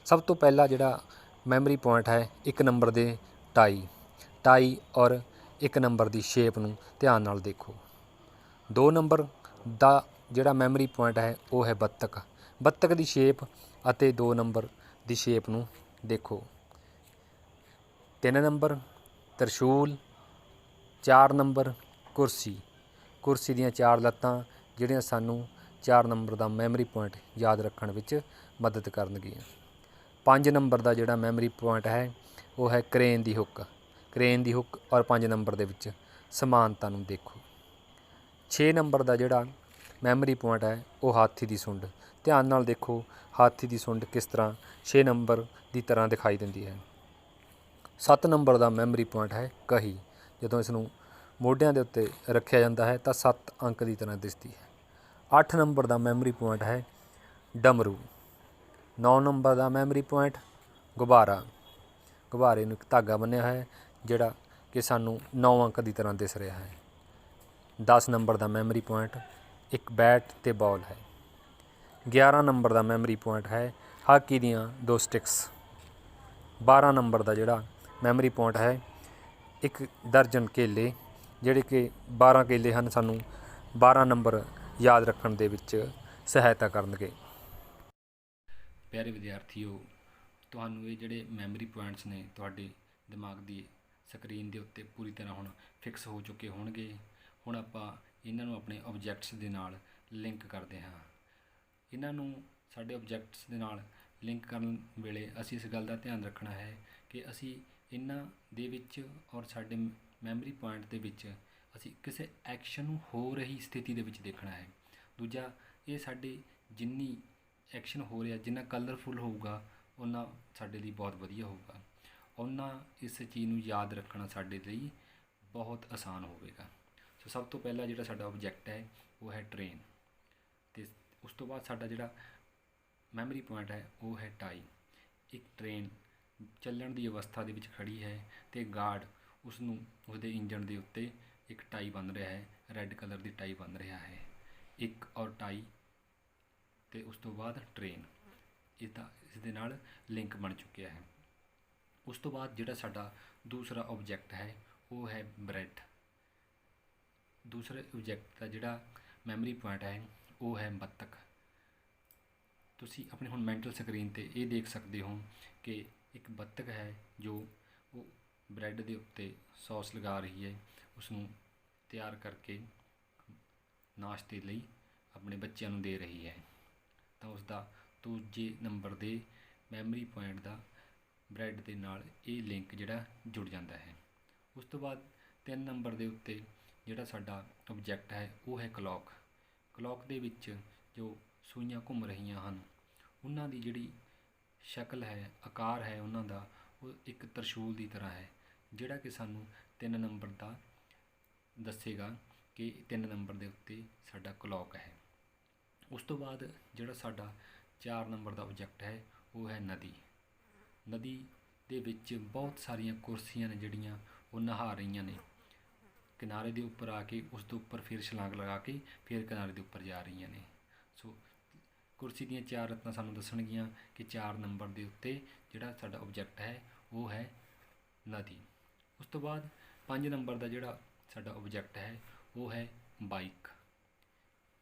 ਸਭ ਤੋਂ ਪਹਿਲਾ ਜਿਹੜਾ ਮੈਮਰੀ ਪੁਆਇੰਟ ਹੈ 1 ਨੰਬਰ ਦੇ ਟਾਈ ਔਰ 1 ਨੰਬਰ ਦੀ ਸ਼ੇਪ ਨੂੰ ਧਿਆਨ ਨਾਲ ਦੇਖੋ। 2 ਨੰਬਰ ਦਾ ਜਿਹੜਾ ਮੈਮਰੀ ਪੁਆਇੰਟ ਹੈ ਉਹ ਹੈ ਬੱਤਕ ਦੀ ਸ਼ੇਪ ਅਤੇ 2 ਨੰਬਰ ਦੀ ਸ਼ੇਪ ਨੂੰ ਦੇਖੋ। 3 ਨੰਬਰ ਤਰਸ਼ੂਲ, 4 ਨੰਬਰ ਕੁਰਸੀ ਦੀਆਂ 4 ਲੱਤਾਂ ਜਿਹੜੀਆਂ ਸਾਨੂੰ 4 ਨੰਬਰ ਦਾ ਮੈਮਰੀ ਪੁਆਇੰਟ ਯਾਦ ਰੱਖਣ ਵਿੱਚ ਮਦਦ ਕਰਨਗੀਆਂ। 5 ਨੰਬਰ ਦਾ ਜਿਹੜਾ ਮੈਮਰੀ ਪੁਆਇੰਟ ਹੈ ਉਹ ਹੈ ਕ੍ਰੇਨ ਦੀ ਹੁੱਕ ਔਰ 5 ਨੰਬਰ ਦੇ ਵਿੱਚ ਸਮਾਨਤਾ ਨੂੰ ਦੇਖੋ। 6 ਨੰਬਰ ਦਾ ਜਿਹੜਾ ਮੈਮਰੀ ਪੁਆਇੰਟ ਹੈ ਉਹ ਹਾਥੀ ਦੀ ਸੁੰਡ। ਧਿਆਨ ਨਾਲ ਦੇਖੋ ਹਾਥੀ ਦੀ ਸੁੰਡ ਕਿਸ ਤਰ੍ਹਾਂ 6 ਨੰਬਰ ਦੀ ਤਰ੍ਹਾਂ ਦਿਖਾਈ ਦਿੰਦੀ ਹੈ। 7 ਨੰਬਰ ਦਾ ਮੈਮਰੀ ਪੁਆਇੰਟ ਹੈ ਕਹੀ। ਜਦੋਂ ਇਸ ਨੂੰ ਮੋਢਿਆਂ ਦੇ ਉੱਤੇ ਰੱਖਿਆ ਜਾਂਦਾ ਹੈ ਤਾਂ 7 ਅੰਕ ਦੀ ਤਰ੍ਹਾਂ ਦਿਸਦੀ ਹੈ। 8 ਨੰਬਰ ਦਾ ਮੈਮਰੀ ਪੁਆਇੰਟ ਹੈ ਡਮਰੂ। 9 ਨੰਬਰ ਦਾ ਮੈਮਰੀ ਪੁਆਇੰਟ ਗੁਬਾਰੇ ਨੂੰ ਇੱਕ ਧਾਗਾ ਬੰਨਿਆ ਹੈ ਜਿਹੜਾ ਕਿ ਸਾਨੂੰ 9 ਅੰਕ ਦੀ ਤਰ੍ਹਾਂ ਦਿਸ ਰਿਹਾ ਹੈ। 10 ਨੰਬਰ ਦਾ ਮੈਮਰੀ ਪੁਆਇੰਟ ਇੱਕ ਬੈਟ ਤੇ ਬਾਲ ਹੈ। 11 ਨੰਬਰ ਦਾ ਮੈਮਰੀ ਪੁਆਇੰਟ ਹੈ ਹਾਕੀ ਦੀਆਂ 2 ਸਟਿਕਸ। 12 ਨੰਬਰ ਦਾ ਜਿਹੜਾ ਮੈਮਰੀ ਪੁਆਇੰਟ ਹੈ 1 ਦਰਜਨ ਕੇਲੇ, ਜਿਹੜੇ ਕਿ 12 ਕੇਲੇ ਹਨ ਸਾਨੂੰ 12 ਨੰਬਰ ਯਾਦ ਰੱਖਣ ਦੇ ਵਿੱਚ ਸਹਾਇਤਾ ਕਰਨਗੇ। ਪਿਆਰੇ ਵਿਦਿਆਰਥੀਓ, ਤੁਹਾਨੂੰ ਇਹ ਜਿਹੜੇ ਮੈਮਰੀ ਪੁਆਇੰਟਸ ਨੇ ਤੁਹਾਡੇ ਦਿਮਾਗ ਦੀ ਸਕਰੀਨ ਦੇ ਉੱਤੇ ਪੂਰੀ ਤਰ੍ਹਾਂ ਹੁਣ ਫਿਕਸ ਹੋ ਚੁੱਕੇ ਹੋਣਗੇ। ਹੁਣ ਆਪਾਂ ਇਹਨਾਂ ਨੂੰ ਆਪਣੇ ਆਬਜੈਕਟਸ ਦੇ ਨਾਲ ਲਿੰਕ ਕਰਦੇ ਹਾਂ। ਇਹਨਾਂ ਨੂੰ ਸਾਡੇ ਆਬਜੈਕਟਸ ਦੇ ਨਾਲ ਲਿੰਕ ਕਰਨ ਵੇਲੇ ਅਸੀਂ ਇਸ ਗੱਲ ਦਾ ਧਿਆਨ ਰੱਖਣਾ ਹੈ ਕਿ ਅਸੀਂ ਇਹਨਾਂ ਦੇ ਵਿੱਚ ਔਰ ਸਾਡੇ ਮੈਮਰੀ ਪੁਆਇੰਟ ਦੇ ਵਿੱਚ ਅਸੀਂ ਕਿਸੇ ਐਕਸ਼ਨ ਨੂੰ ਹੋ ਰਹੀ ਸਥਿਤੀ ਦੇ ਵਿੱਚ ਦੇਖਣਾ ਹੈ। ਦੂਜਾ, ਇਹ ਸਾਡੇ ਜਿੰਨੀ ਐਕਸ਼ਨ ਹੋ ਰਿਹਾ ਜਿੰਨਾ ਕਲਰਫੁਲ ਹੋਊਗਾ ਓਨਾ ਸਾਡੇ ਲਈ ਬਹੁਤ ਵਧੀਆ ਹੋਊਗਾ, ਓਨਾ ਇਸ ਚੀਜ਼ ਨੂੰ ਯਾਦ ਰੱਖਣਾ ਸਾਡੇ ਲਈ ਬਹੁਤ ਆਸਾਨ ਹੋਵੇਗਾ। ਸੋ ਸਭ ਤੋਂ ਪਹਿਲਾਂ ਜਿਹੜਾ ਸਾਡਾ ਆਬਜੈਕਟ ਹੈ ਉਹ ਹੈ ਟ੍ਰੇਨ, ਅਤੇ ਉਸ ਤੋਂ ਬਾਅਦ ਸਾਡਾ ਜਿਹੜਾ ਮੈਮਰੀ ਪੁਆਇੰਟ ਹੈ ਉਹ ਹੈ ਟਾਈ। ਇੱਕ ਟ੍ਰੇਨ ਚੱਲਣ ਦੀ ਅਵਸਥਾ ਦੇ ਵਿੱਚ ਖੜੀ ਹੈ ਅਤੇ ਗਾਰਡ ਉਸਦੇ ਇੰਜਣ ਦੇ ਉੱਤੇ ਇੱਕ ਟਾਈ ਬੰਨ੍ਹ ਰਿਹਾ ਹੈ, ਰੈੱਡ ਕਲਰ ਦੀ ਟਾਈ ਬੰਨ੍ਹ ਰਿਹਾ ਹੈ। ਇੱਕ ਔਰ ਟਾਈ ਅਤੇ ਉਸ ਤੋਂ ਬਾਅਦ ਟ੍ਰੇਨ, ਇਸ ਦੇ ਨਾਲ ਲਿੰਕ ਬਣ ਚੁੱਕਿਆ ਹੈ। ਉਸ ਤੋਂ ਬਾਅਦ ਜਿਹੜਾ ਸਾਡਾ ਦੂਸਰਾ ਆਬਜੈਕਟ ਹੈ ਉਹ ਹੈ ਬ੍ਰੈਡ। ਦੂਸਰੇ ਆਬਜੈਕਟ ਦਾ ਜਿਹੜਾ ਮੈਮਰੀ ਪੁਆਇੰਟ ਹੈ ਉਹ ਹੈ ਬੱਤਖ। ਤੁਸੀਂ ਆਪਣੇ ਹੁਣ ਮੈਂਟਲ ਸਕਰੀਨ 'ਤੇ ਇਹ ਦੇਖ ਸਕਦੇ ਹੋ ਕਿ ਇੱਕ ਬੱਤਖ ਹੈ ਜੋ ਉਹ ਬ੍ਰੈਡ ਦੇ ਉੱਤੇ ਸੌਸ ਲਗਾ ਰਹੀ ਹੈ, ਉਸ ਨੂੰ ਤਿਆਰ ਕਰਕੇ ਨਾਸ਼ਤੇ ਲਈ ਆਪਣੇ ਬੱਚਿਆਂ ਨੂੰ ਦੇ ਰਹੀ ਹੈ। ਤਾਂ ਉਸ ਦਾ ਦੂਜੇ ਨੰਬਰ ਦੇ ਮੈਮਰੀ ਪੁਆਇੰਟ ਦਾ ਬ੍ਰੈਡ ਦੇ ਨਾਲ ਇਹ ਲਿੰਕ ਜਿਹੜਾ ਜੁੜ ਜਾਂਦਾ ਹੈ। ਉਸ ਤੋਂ ਬਾਅਦ 3 ਨੰਬਰ ਦੇ ਉੱਤੇ ਜਿਹੜਾ ਸਾਡਾ ਆਬਜੈਕਟ ਹੈ ਉਹ ਹੈ ਕਲੌਕ। ਕਲੌਕ ਦੇ ਵਿੱਚ ਜੋ ਸੂਈਆਂ ਘੁੰਮ ਰਹੀਆਂ ਹਨ ਉਹਨਾਂ ਦੀ ਜਿਹੜੀ ਸ਼ਕਲ ਹੈ, ਆਕਾਰ ਹੈ ਉਹਨਾਂ ਦਾ, ਉਹ ਇੱਕ ਤਰਸ਼ੂਲ ਦੀ ਤਰ੍ਹਾਂ ਹੈ, ਜਿਹੜਾ ਕਿ ਸਾਨੂੰ 3 ਨੰਬਰ ਦਾ ਦੱਸੇਗਾ ਕਿ 3 ਨੰਬਰ ਦੇ ਉੱਤੇ ਸਾਡਾ ਕਲੌਕ ਹੈ। ਉਸ ਤੋਂ ਬਾਅਦ ਜਿਹੜਾ ਸਾਡਾ 4 ਨੰਬਰ ਦਾ ਆਬਜੈਕਟ ਹੈ ਉਹ ਹੈ ਨਦੀ। ਨਦੀ ਦੇ ਵਿੱਚ ਬਹੁਤ ਸਾਰੀਆਂ ਕੁਰਸੀਆਂ ਨੇ ਜਿਹੜੀਆਂ ਉਹ ਨਹਾ ਰਹੀਆਂ ਨੇ, ਕਿਨਾਰੇ ਦੇ ਉੱਪਰ ਆ ਕੇ ਉਸ ਦੇ ਉੱਪਰ ਫਿਰ ਛਲਾਂਗ ਲਗਾ ਕੇ ਫਿਰ ਕਿਨਾਰੇ ਦੇ ਉੱਪਰ ਜਾ ਰਹੀਆਂ ਨੇ। ਸੋ ਕੁਰਸੀ ਦੀਆਂ 4 ਰਤਨਾਂ ਸਾਨੂੰ ਦੱਸਣਗੀਆਂ ਕਿ 4 ਨੰਬਰ ਦੇ ਉੱਤੇ ਜਿਹੜਾ ਸਾਡਾ ਆਬਜੈਕਟ ਹੈ ਉਹ ਹੈ ਨਦੀ। ਉਸ ਤੋਂ ਬਾਅਦ 5 ਨੰਬਰ ਦਾ ਜਿਹੜਾ ਸਾਡਾ ਆਬਜੈਕਟ ਹੈ ਉਹ ਹੈ ਬਾਈਕ।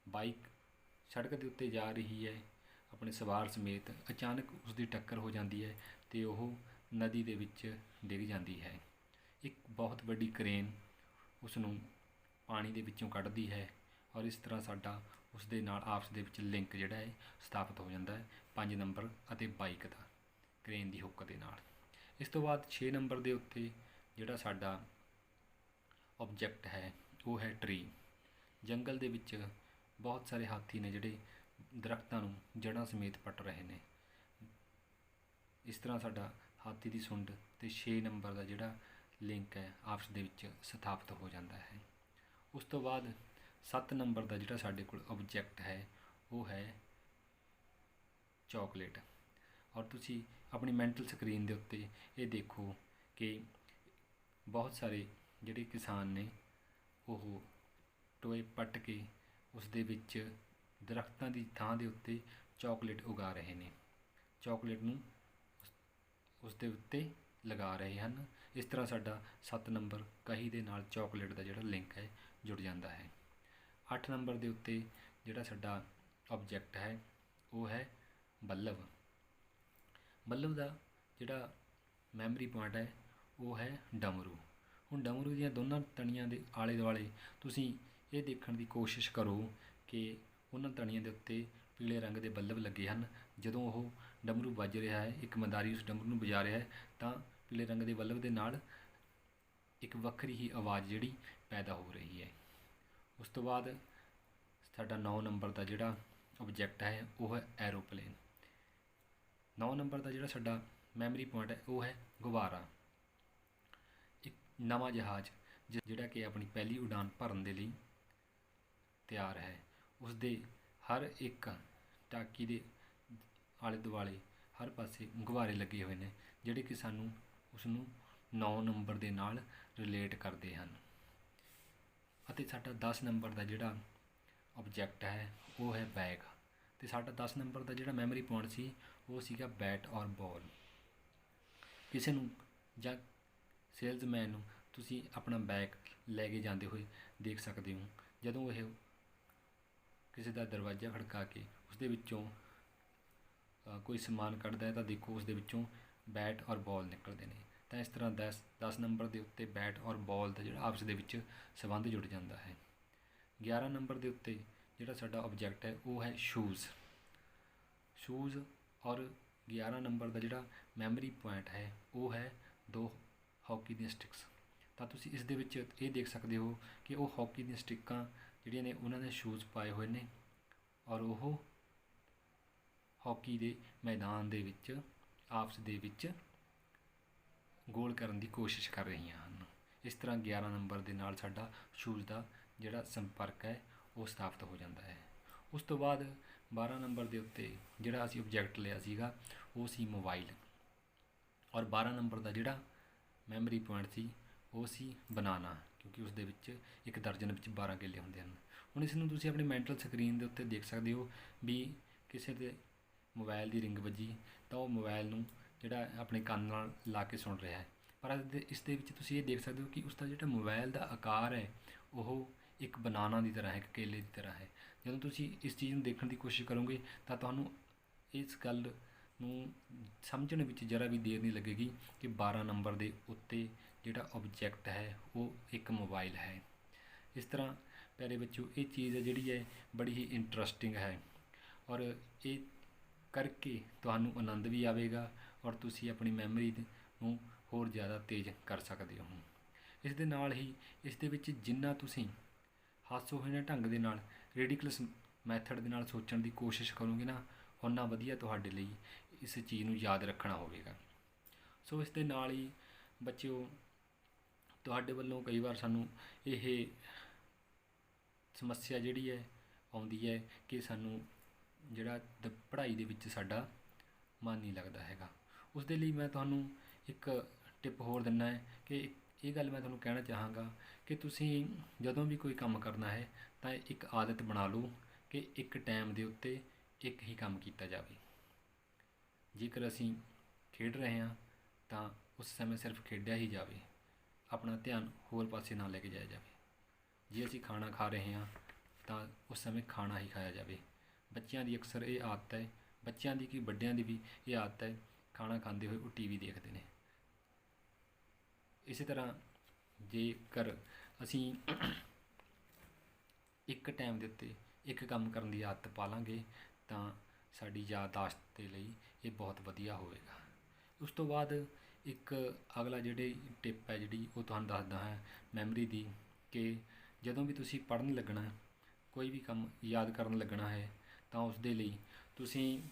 ਬਾਈਕ ਸੜਕ ਦੇ ਉੱਤੇ ਜਾ ਰਹੀ ਹੈ ਆਪਣੇ ਸਵਾਰ ਸਮੇਤ, ਅਚਾਨਕ ਉਸ ਦੀ ਟੱਕਰ ਹੋ ਜਾਂਦੀ ਹੈ ਅਤੇ ਉਹ ਨਦੀ ਦੇ ਵਿੱਚ ਡਿੱਗ ਜਾਂਦੀ ਹੈ। ਇੱਕ ਬਹੁਤ ਵੱਡੀ ਕਰੇਨ ਉਸ ਨੂੰ ਪਾਣੀ ਦੇ ਵਿੱਚੋਂ ਕੱਢਦੀ ਹੈ ਔਰ ਇਸ ਤਰ੍ਹਾਂ ਸਾਡਾ ਉਸ ਦੇ ਨਾਲ ਆਪਸ ਦੇ ਵਿੱਚ ਲਿੰਕ ਜਿਹੜਾ ਹੈ ਸਥਾਪਿਤ ਹੋ ਜਾਂਦਾ ਹੈ 5 ਨੰਬਰ ਅਤੇ ਬਾਈਕ ਦਾ, ਕਰੇਨ ਦੀ ਹੁੱਕ ਦੇ ਨਾਲ। ਇਸ ਤੋਂ ਬਾਅਦ 6 ਨੰਬਰ ਦੇ ਉੱਤੇ ਜਿਹੜਾ ਸਾਡਾ ਆਬਜੈਕਟ ਹੈ ਉਹ ਹੈ ਟਰੀ। ਜੰਗਲ ਦੇ ਵਿੱਚ ਬਹੁਤ ਸਾਰੇ ਹਾਥੀ ਨੇ ਜਿਹੜੇ ਦਰਖਤਾਂ ਨੂੰ ਜੜ੍ਹਾਂ ਸਮੇਤ ਪੱਟ ਰਹੇ ਨੇ। ਇਸ ਤਰ੍ਹਾਂ ਸਾਡਾ ਹਾਥੀ ਦੀ ਸੁੰਡ ਅਤੇ 6 ਨੰਬਰ ਦਾ ਜਿਹੜਾ ਲਿੰਕ ਹੈ ਆਪਸ ਦੇ ਵਿੱਚ ਸਥਾਪਿਤ ਹੋ ਜਾਂਦਾ ਹੈ। ਉਸ ਤੋਂ ਬਾਅਦ 7 ਨੰਬਰ ਦਾ ਜਿਹੜਾ ਸਾਡੇ ਕੋਲ ਆਬਜੈਕਟ ਹੈ ਉਹ ਹੈ ਚਾਕਲੇਟ। ਔਰ ਤੁਸੀਂ ਆਪਣੀ ਮੈਂਟਲ ਸਕਰੀਨ ਦੇ ਉੱਤੇ ਇਹ ਦੇਖੋ ਕਿ ਬਹੁਤ ਸਾਰੇ ਜਿਹੜੇ ਕਿਸਾਨ ਨੇ ਉਹ ਟੋਏ ਪੱਟ ਕੇ ਉਸ ਦੇ ਵਿੱਚ ਦਰਖਤਾਂ ਦੀ ਥਾਂ ਦੇ ਉੱਤੇ ਚਾਕਲੇਟ ਉਗਾ ਰਹੇ ਨੇ, ਚਾਕਲੇਟ ਨੂੰ ਉਸ ਦੇ ਉੱਤੇ ਲਗਾ ਰਹੇ ਹਨ। ਇਸ ਤਰ੍ਹਾਂ ਸਾਡਾ 7 ਨੰਬਰ ਕਹੀ ਦੇ ਨਾਲ ਚਾਕਲੇਟ ਦਾ ਜਿਹੜਾ ਲਿੰਕ ਹੈ ਜੁੜ ਜਾਂਦਾ ਹੈ। 8 ਨੰਬਰ ਦੇ ਉੱਤੇ ਜਿਹੜਾ ਸਾਡਾ ਆਬਜੈਕਟ ਹੈ ਉਹ ਹੈ ਬੱਲਬ। ਬੱਲਬ ਦਾ ਜਿਹੜਾ ਮੈਮਰੀ ਪੁਆਇੰਟ ਹੈ ਉਹ ਹੈ ਡਮਰੂ। ਹੁਣ ਡਮਰੂ ਦੀਆਂ ਦੋਨਾਂ ਤਣੀਆਂ ਦੇ ਆਲੇ ਦੁਆਲੇ ਤੁਸੀਂ ਇਹ ਦੇਖਣ ਦੀ ਕੋਸ਼ਿਸ਼ ਕਰੋ ਕਿ ਉਹਨਾਂ ਤਣੀਆਂ ਦੇ ਉੱਤੇ ਪੀਲੇ ਰੰਗ ਦੇ ਬੱਲਬ ਲੱਗੇ ਹਨ। ਜਦੋਂ ਉਹ ਡਮਰੂ ਵੱਜ ਰਿਹਾ ਹੈ, ਇੱਕ ਮਦਾਰੀ ਉਸ ਡਮਰੂ ਨੂੰ ਵਜਾ ਰਿਹਾ ਹੈ, ਤਾਂ ਪੀਲੇ ਰੰਗ ਦੇ ਬੱਲਬ ਦੇ ਨਾਲ ਇੱਕ ਵੱਖਰੀ ਹੀ ਆਵਾਜ਼ ਜਿਹੜੀ ਪੈਦਾ ਹੋ ਰਹੀ ਹੈ। ਉਸ ਤੋਂ ਬਾਅਦ ਸਾਡਾ 9 ਨੰਬਰ ਦਾ ਜਿਹੜਾ ਆਬਜੈਕਟ ਹੈ ਉਹ ਹੈ ਐਰੋਪਲੇਨ। 9 ਨੰਬਰ ਦਾ ਜਿਹੜਾ ਸਾਡਾ ਮੈਮਰੀ ਪੁਆਇੰਟ ਹੈ ਉਹ ਹੈ ਗੁਬਾਰਾ। ਇੱਕ ਨਵਾਂ ਜਹਾਜ਼ ਜਿਹੜਾ ਕਿ ਆਪਣੀ ਪਹਿਲੀ ਉਡਾਨ ਭਰਨ ਦੇ ਲਈ ਤਿਆਰ ਹੈ। ਉਸ ਦੇ ਹਰ ਇੱਕ ਟਾਕੀ ਦੇ ਆਲੇ ਦੁਆਲੇ ਹਰ ਪਾਸੇ ਗੁਬਾਰੇ ਲੱਗੇ ਹੋਏ ਨੇ, ਜਿਹੜੇ ਕਿ ਸਾਨੂੰ ਉਸ ਨੂੰ 9 ਨੰਬਰ ਦੇ ਨਾਲ ਰਿਲੇਟ ਕਰਦੇ ਹਨ। ਅਤੇ ਸਾਡਾ 10 ਨੰਬਰ ਦਾ ਜਿਹੜਾ ਆਬਜੈਕਟ ਹੈ ਉਹ ਹੈ ਬੈਗ। ਅਤੇ ਸਾਡਾ 10 ਨੰਬਰ ਦਾ ਜਿਹੜਾ ਮੈਮਰੀ ਪੁਆਇੰਟ ਸੀ ਉਹ ਸੀਗਾ ਬੈਟ ਔਰ ਬਾਲ। ਕਿਸੇ ਨੂੰ ਜਾਂ ਸੇਲਜ਼ਮੈਨ ਨੂੰ ਤੁਸੀਂ ਆਪਣਾ ਬੈਗ ਲੈ ਕੇ ਜਾਂਦੇ ਹੋਏ ਦੇਖ ਸਕਦੇ ਹੋ। ਜਦੋਂ ਇਹ ਕਿਸੇ ਦਾ ਦਰਵਾਜ਼ਾ ਖੜਕਾ ਕੇ ਉਸ ਦੇ ਵਿੱਚੋਂ ਕੋਈ ਸਮਾਨ ਕੱਢਦਾ ਹੈ ਤਾਂ ਦੇਖੋ ਉਸ ਦੇ ਵਿੱਚੋਂ ਬੈਟ ਔਰ ਬਾਲ ਨਿਕਲਦੇ ਨੇ। ਤਾਂ ਇਸ ਤਰ੍ਹਾਂ 10 ਨੰਬਰ ਦੇ ਉੱਤੇ ਬੈਟ ਔਰ ਬਾਲ ਦਾ ਜਿਹੜਾ ਆਪਸ ਦੇ ਵਿੱਚ ਸੰਬੰਧ ਜੁੜ ਜਾਂਦਾ ਹੈ। 11 ਨੰਬਰ ਦੇ ਉੱਤੇ ਜਿਹੜਾ ਸਾਡਾ ਆਬਜੈਕਟ ਹੈ ਉਹ ਹੈ ਸ਼ੂਜ਼ ਔਰ 11 ਨੰਬਰ ਦਾ ਜਿਹੜਾ ਮੈਮਰੀ ਪੁਆਇੰਟ ਹੈ ਉਹ ਹੈ 2 ਹਾਕੀ ਦੀਆਂ ਸਟਿਕਸ। ਤਾਂ ਤੁਸੀਂ ਇਸ ਦੇ ਵਿੱਚ ਇਹ ਦੇਖ ਸਕਦੇ ਹੋ ਕਿ ਉਹ ਹਾਕੀ ਦੀਆਂ ਸਟਿੱਕਾਂ ਜਿਹੜੀਆਂ ਨੇ ਉਹਨਾਂ ਨੇ ਸ਼ੂਜ਼ ਪਾਏ ਹੋਏ ਨੇ ਔਰ ਉਹ ਹਾਕੀ ਦੇ ਮੈਦਾਨ ਦੇ ਵਿੱਚ ਆਪਸ ਦੇ ਵਿੱਚ ਗੋਲ ਕਰਨ ਦੀ ਕੋਸ਼ਿਸ਼ ਕਰ ਰਹੀਆਂ ਹਨ। ਇਸ ਤਰ੍ਹਾਂ 11 ਨੰਬਰ ਦੇ ਨਾਲ ਸਾਡਾ ਸ਼ੂਜ਼ ਦਾ ਜਿਹੜਾ ਸੰਪਰਕ ਹੈ ਉਹ ਸਥਾਪਿਤ ਹੋ ਜਾਂਦਾ ਹੈ। ਉਸ ਤੋਂ ਬਾਅਦ 12 ਨੰਬਰ ਦੇ ਉੱਤੇ ਜਿਹੜਾ ਅਸੀਂ ਆਬਜੈਕਟ ਲਿਆ ਸੀਗਾ ਉਹ ਸੀ ਮੋਬਾਈਲ ਔਰ 12 ਨੰਬਰ ਦਾ ਜਿਹੜਾ ਮੈਮਰੀ ਪੁਆਇੰਟ ਸੀ ਉਹ ਸੀ ਬਨਾਨਾ, ਕਿਉਂਕਿ ਉਸ ਦੇ ਵਿੱਚ ਇੱਕ ਦਰਜਨ ਵਿੱਚ 12 ਕੇਲੇ ਹੁੰਦੇ ਹਨ। ਹੁਣ ਇਸ ਨੂੰ ਤੁਸੀਂ ਆਪਣੀ ਮੈਂਟਲ ਸਕਰੀਨ ਦੇ ਉੱਤੇ ਦੇਖ ਸਕਦੇ ਹੋ ਵੀ ਕਿਸੇ ਦੇ ਮੋਬਾਈਲ ਦੀ ਰਿੰਗ ਵੱਜੀ ਤਾਂ ਉਹ ਮੋਬਾਈਲ ਨੂੰ ਜਿਹੜਾ ਆਪਣੇ ਕੰਨ ਨਾਲ ਲਾ ਕੇ ਸੁਣ ਰਿਹਾ ਹੈ, ਪਰ ਇਸ ਦੇ ਵਿੱਚ ਤੁਸੀਂ ਇਹ ਦੇਖ ਸਕਦੇ ਹੋ ਕਿ ਉਸ ਦਾ ਜਿਹੜਾ ਮੋਬਾਈਲ ਦਾ ਆਕਾਰ ਹੈ ਉਹ ਇੱਕ ਬਨਾਨਾ ਦੀ ਤਰ੍ਹਾਂ ਹੈ, ਇੱਕ ਕੇਲੇ ਦੀ ਤਰ੍ਹਾਂ ਹੈ। ਜਦੋਂ ਤੁਸੀਂ ਇਸ ਚੀਜ਼ ਨੂੰ ਦੇਖਣ ਦੀ ਕੋਸ਼ਿਸ਼ ਕਰੋਗੇ ਤਾਂ ਤੁਹਾਨੂੰ ਇਸ ਗੱਲ ਨੂੰ ਸਮਝਣ ਵਿੱਚ ਜ਼ਰਾ ਵੀ ਦੇਰ ਨਹੀਂ ਲੱਗੇਗੀ ਕਿ 12 ਨੰਬਰ ਦੇ ਉੱਤੇ ਜਿਹੜਾ ਆਬਜੈਕਟ ਹੈ ਉਹ ਇੱਕ ਮੋਬਾਈਲ ਹੈ। ਇਸ ਤਰ੍ਹਾਂ ਪਿਆਰੇ ਬੱਚਿਓ ਇਹ ਚੀਜ਼ ਜਿਹੜੀ ਹੈ ਬੜੀ ਹੀ ਇੰਟਰਸਟਿੰਗ ਹੈ ਔਰ ਇਹ ਕਰਕੇ ਤੁਹਾਨੂੰ ਆਨੰਦ ਵੀ ਆਵੇਗਾ ਔਰ ਤੁਸੀਂ ਆਪਣੀ ਮੈਮਰੀ ਨੂੰ ਹੋਰ ਜ਼ਿਆਦਾ ਤੇਜ਼ ਕਰ ਸਕਦੇ ਹੋ। ਇਸ ਦੇ ਨਾਲ ਹੀ ਇਸ ਦੇ ਵਿੱਚ ਜਿੰਨਾ ਤੁਸੀਂ ਹਾਸੋਹੀਣੇ ਢੰਗ ਦੇ ਨਾਲ ਰੈਡੀਕਲਸ ਮੈਥਡ ਦੇ ਨਾਲ ਸੋਚਣ ਦੀ ਕੋਸ਼ਿਸ਼ ਕਰੋਗੇ ਨਾ, ਓਨਾ ਵਧੀਆ ਤੁਹਾਡੇ ਲਈ ਇਸ ਚੀਜ਼ ਨੂੰ ਯਾਦ ਰੱਖਣਾ ਹੋਵੇਗਾ। ਸੋ ਇਸ ਦੇ ਨਾਲ ਹੀ ਬੱਚਿਓ ਤੁਹਾਡੇ ਵੱਲੋਂ ਕਈ ਵਾਰ ਸਾਨੂੰ ਇਹ ਸਮੱਸਿਆ ਜਿਹੜੀ ਹੈ ਆਉਂਦੀ ਹੈ ਕਿ ਸਾਨੂੰ ਜਿਹੜਾ ਪੜ੍ਹਾਈ ਦੇ ਵਿੱਚ ਸਾਡਾ ਮਨ ਨਹੀਂ ਲੱਗਦਾ ਹੈਗਾ। ਉਸ ਦੇ ਲਈ ਮੈਂ ਤੁਹਾਨੂੰ ਇੱਕ ਟਿਪ ਹੋਰ ਦਿੰਦਾ ਹੈ ਕਿ ਇਹ ਗੱਲ ਮੈਂ ਤੁਹਾਨੂੰ ਕਹਿਣਾ ਚਾਹਾਂਗਾ ਕਿ ਤੁਸੀਂ ਜਦੋਂ ਵੀ ਕੋਈ ਕੰਮ ਕਰਨਾ ਹੈ ਤਾਂ ਇੱਕ ਆਦਤ ਬਣਾ ਲਓ ਕਿ ਇੱਕ ਟਾਈਮ ਦੇ ਉੱਤੇ ਇੱਕ ਹੀ ਕੰਮ ਕੀਤਾ ਜਾਵੇ। ਜੇਕਰ ਅਸੀਂ ਖੇਡ ਰਹੇ ਹਾਂ ਤਾਂ ਉਸ ਸਮੇਂ ਸਿਰਫ ਖੇਡਿਆ ਹੀ ਜਾਵੇ, ਆਪਣਾ ਧਿਆਨ ਹੋਰ ਪਾਸੇ ਨਾ ਲੈ ਕੇ ਜਾਇਆ ਜਾਵੇ। ਜੇ ਅਸੀਂ ਖਾਣਾ ਖਾ ਰਹੇ ਹਾਂ ਤਾਂ ਉਸ ਸਮੇਂ ਖਾਣਾ ਹੀ ਖਾਇਆ ਜਾਵੇ। ਬੱਚਿਆਂ ਦੀ ਅਕਸਰ ਇਹ ਆਦਤ ਹੈ, ਬੱਚਿਆਂ ਦੀ ਕੀ ਵੱਡਿਆਂ ਦੀ ਵੀ ਇਹ ਆਦਤ ਹੈ, ਖਾਣਾ ਖਾਂਦੇ ਹੋਏ ਉਹ TV ਦੇਖਦੇ ਨੇ। ਇਸੇ ਤਰ੍ਹਾਂ ਜੇਕਰ ਅਸੀਂ ਇੱਕ ਟਾਈਮ ਦੇ ਉੱਤੇ ਇੱਕ ਕੰਮ ਕਰਨ ਦੀ ਆਦਤ ਪਾ ਲਾਂਗੇ ਤਾਂ ਸਾਡੀ ਯਾਦਦਾਸ਼ਤ ਦੇ ਲਈ ਇਹ ਬਹੁਤ ਵਧੀਆ ਹੋਵੇਗਾ। ਉਸ ਤੋਂ ਬਾਅਦ ਇੱਕ ਅਗਲਾ ਜਿਹੜੀ ਟਿਪ ਹੈ ਜਿਹੜੀ ਉਹ ਤੁਹਾਨੂੰ ਦੱਸਦਾ ਹੈ ਮੈਮਰੀ ਦੀ, ਕਿ ਜਦੋਂ ਵੀ ਤੁਸੀਂ ਪੜ੍ਹਨ ਲੱਗਣਾ, ਕੋਈ ਵੀ ਕੰਮ ਯਾਦ ਕਰਨ ਲੱਗਣਾ ਹੈ ਤਾਂ ਉਸ ਦੇ ਲਈ ਤੁਸੀਂ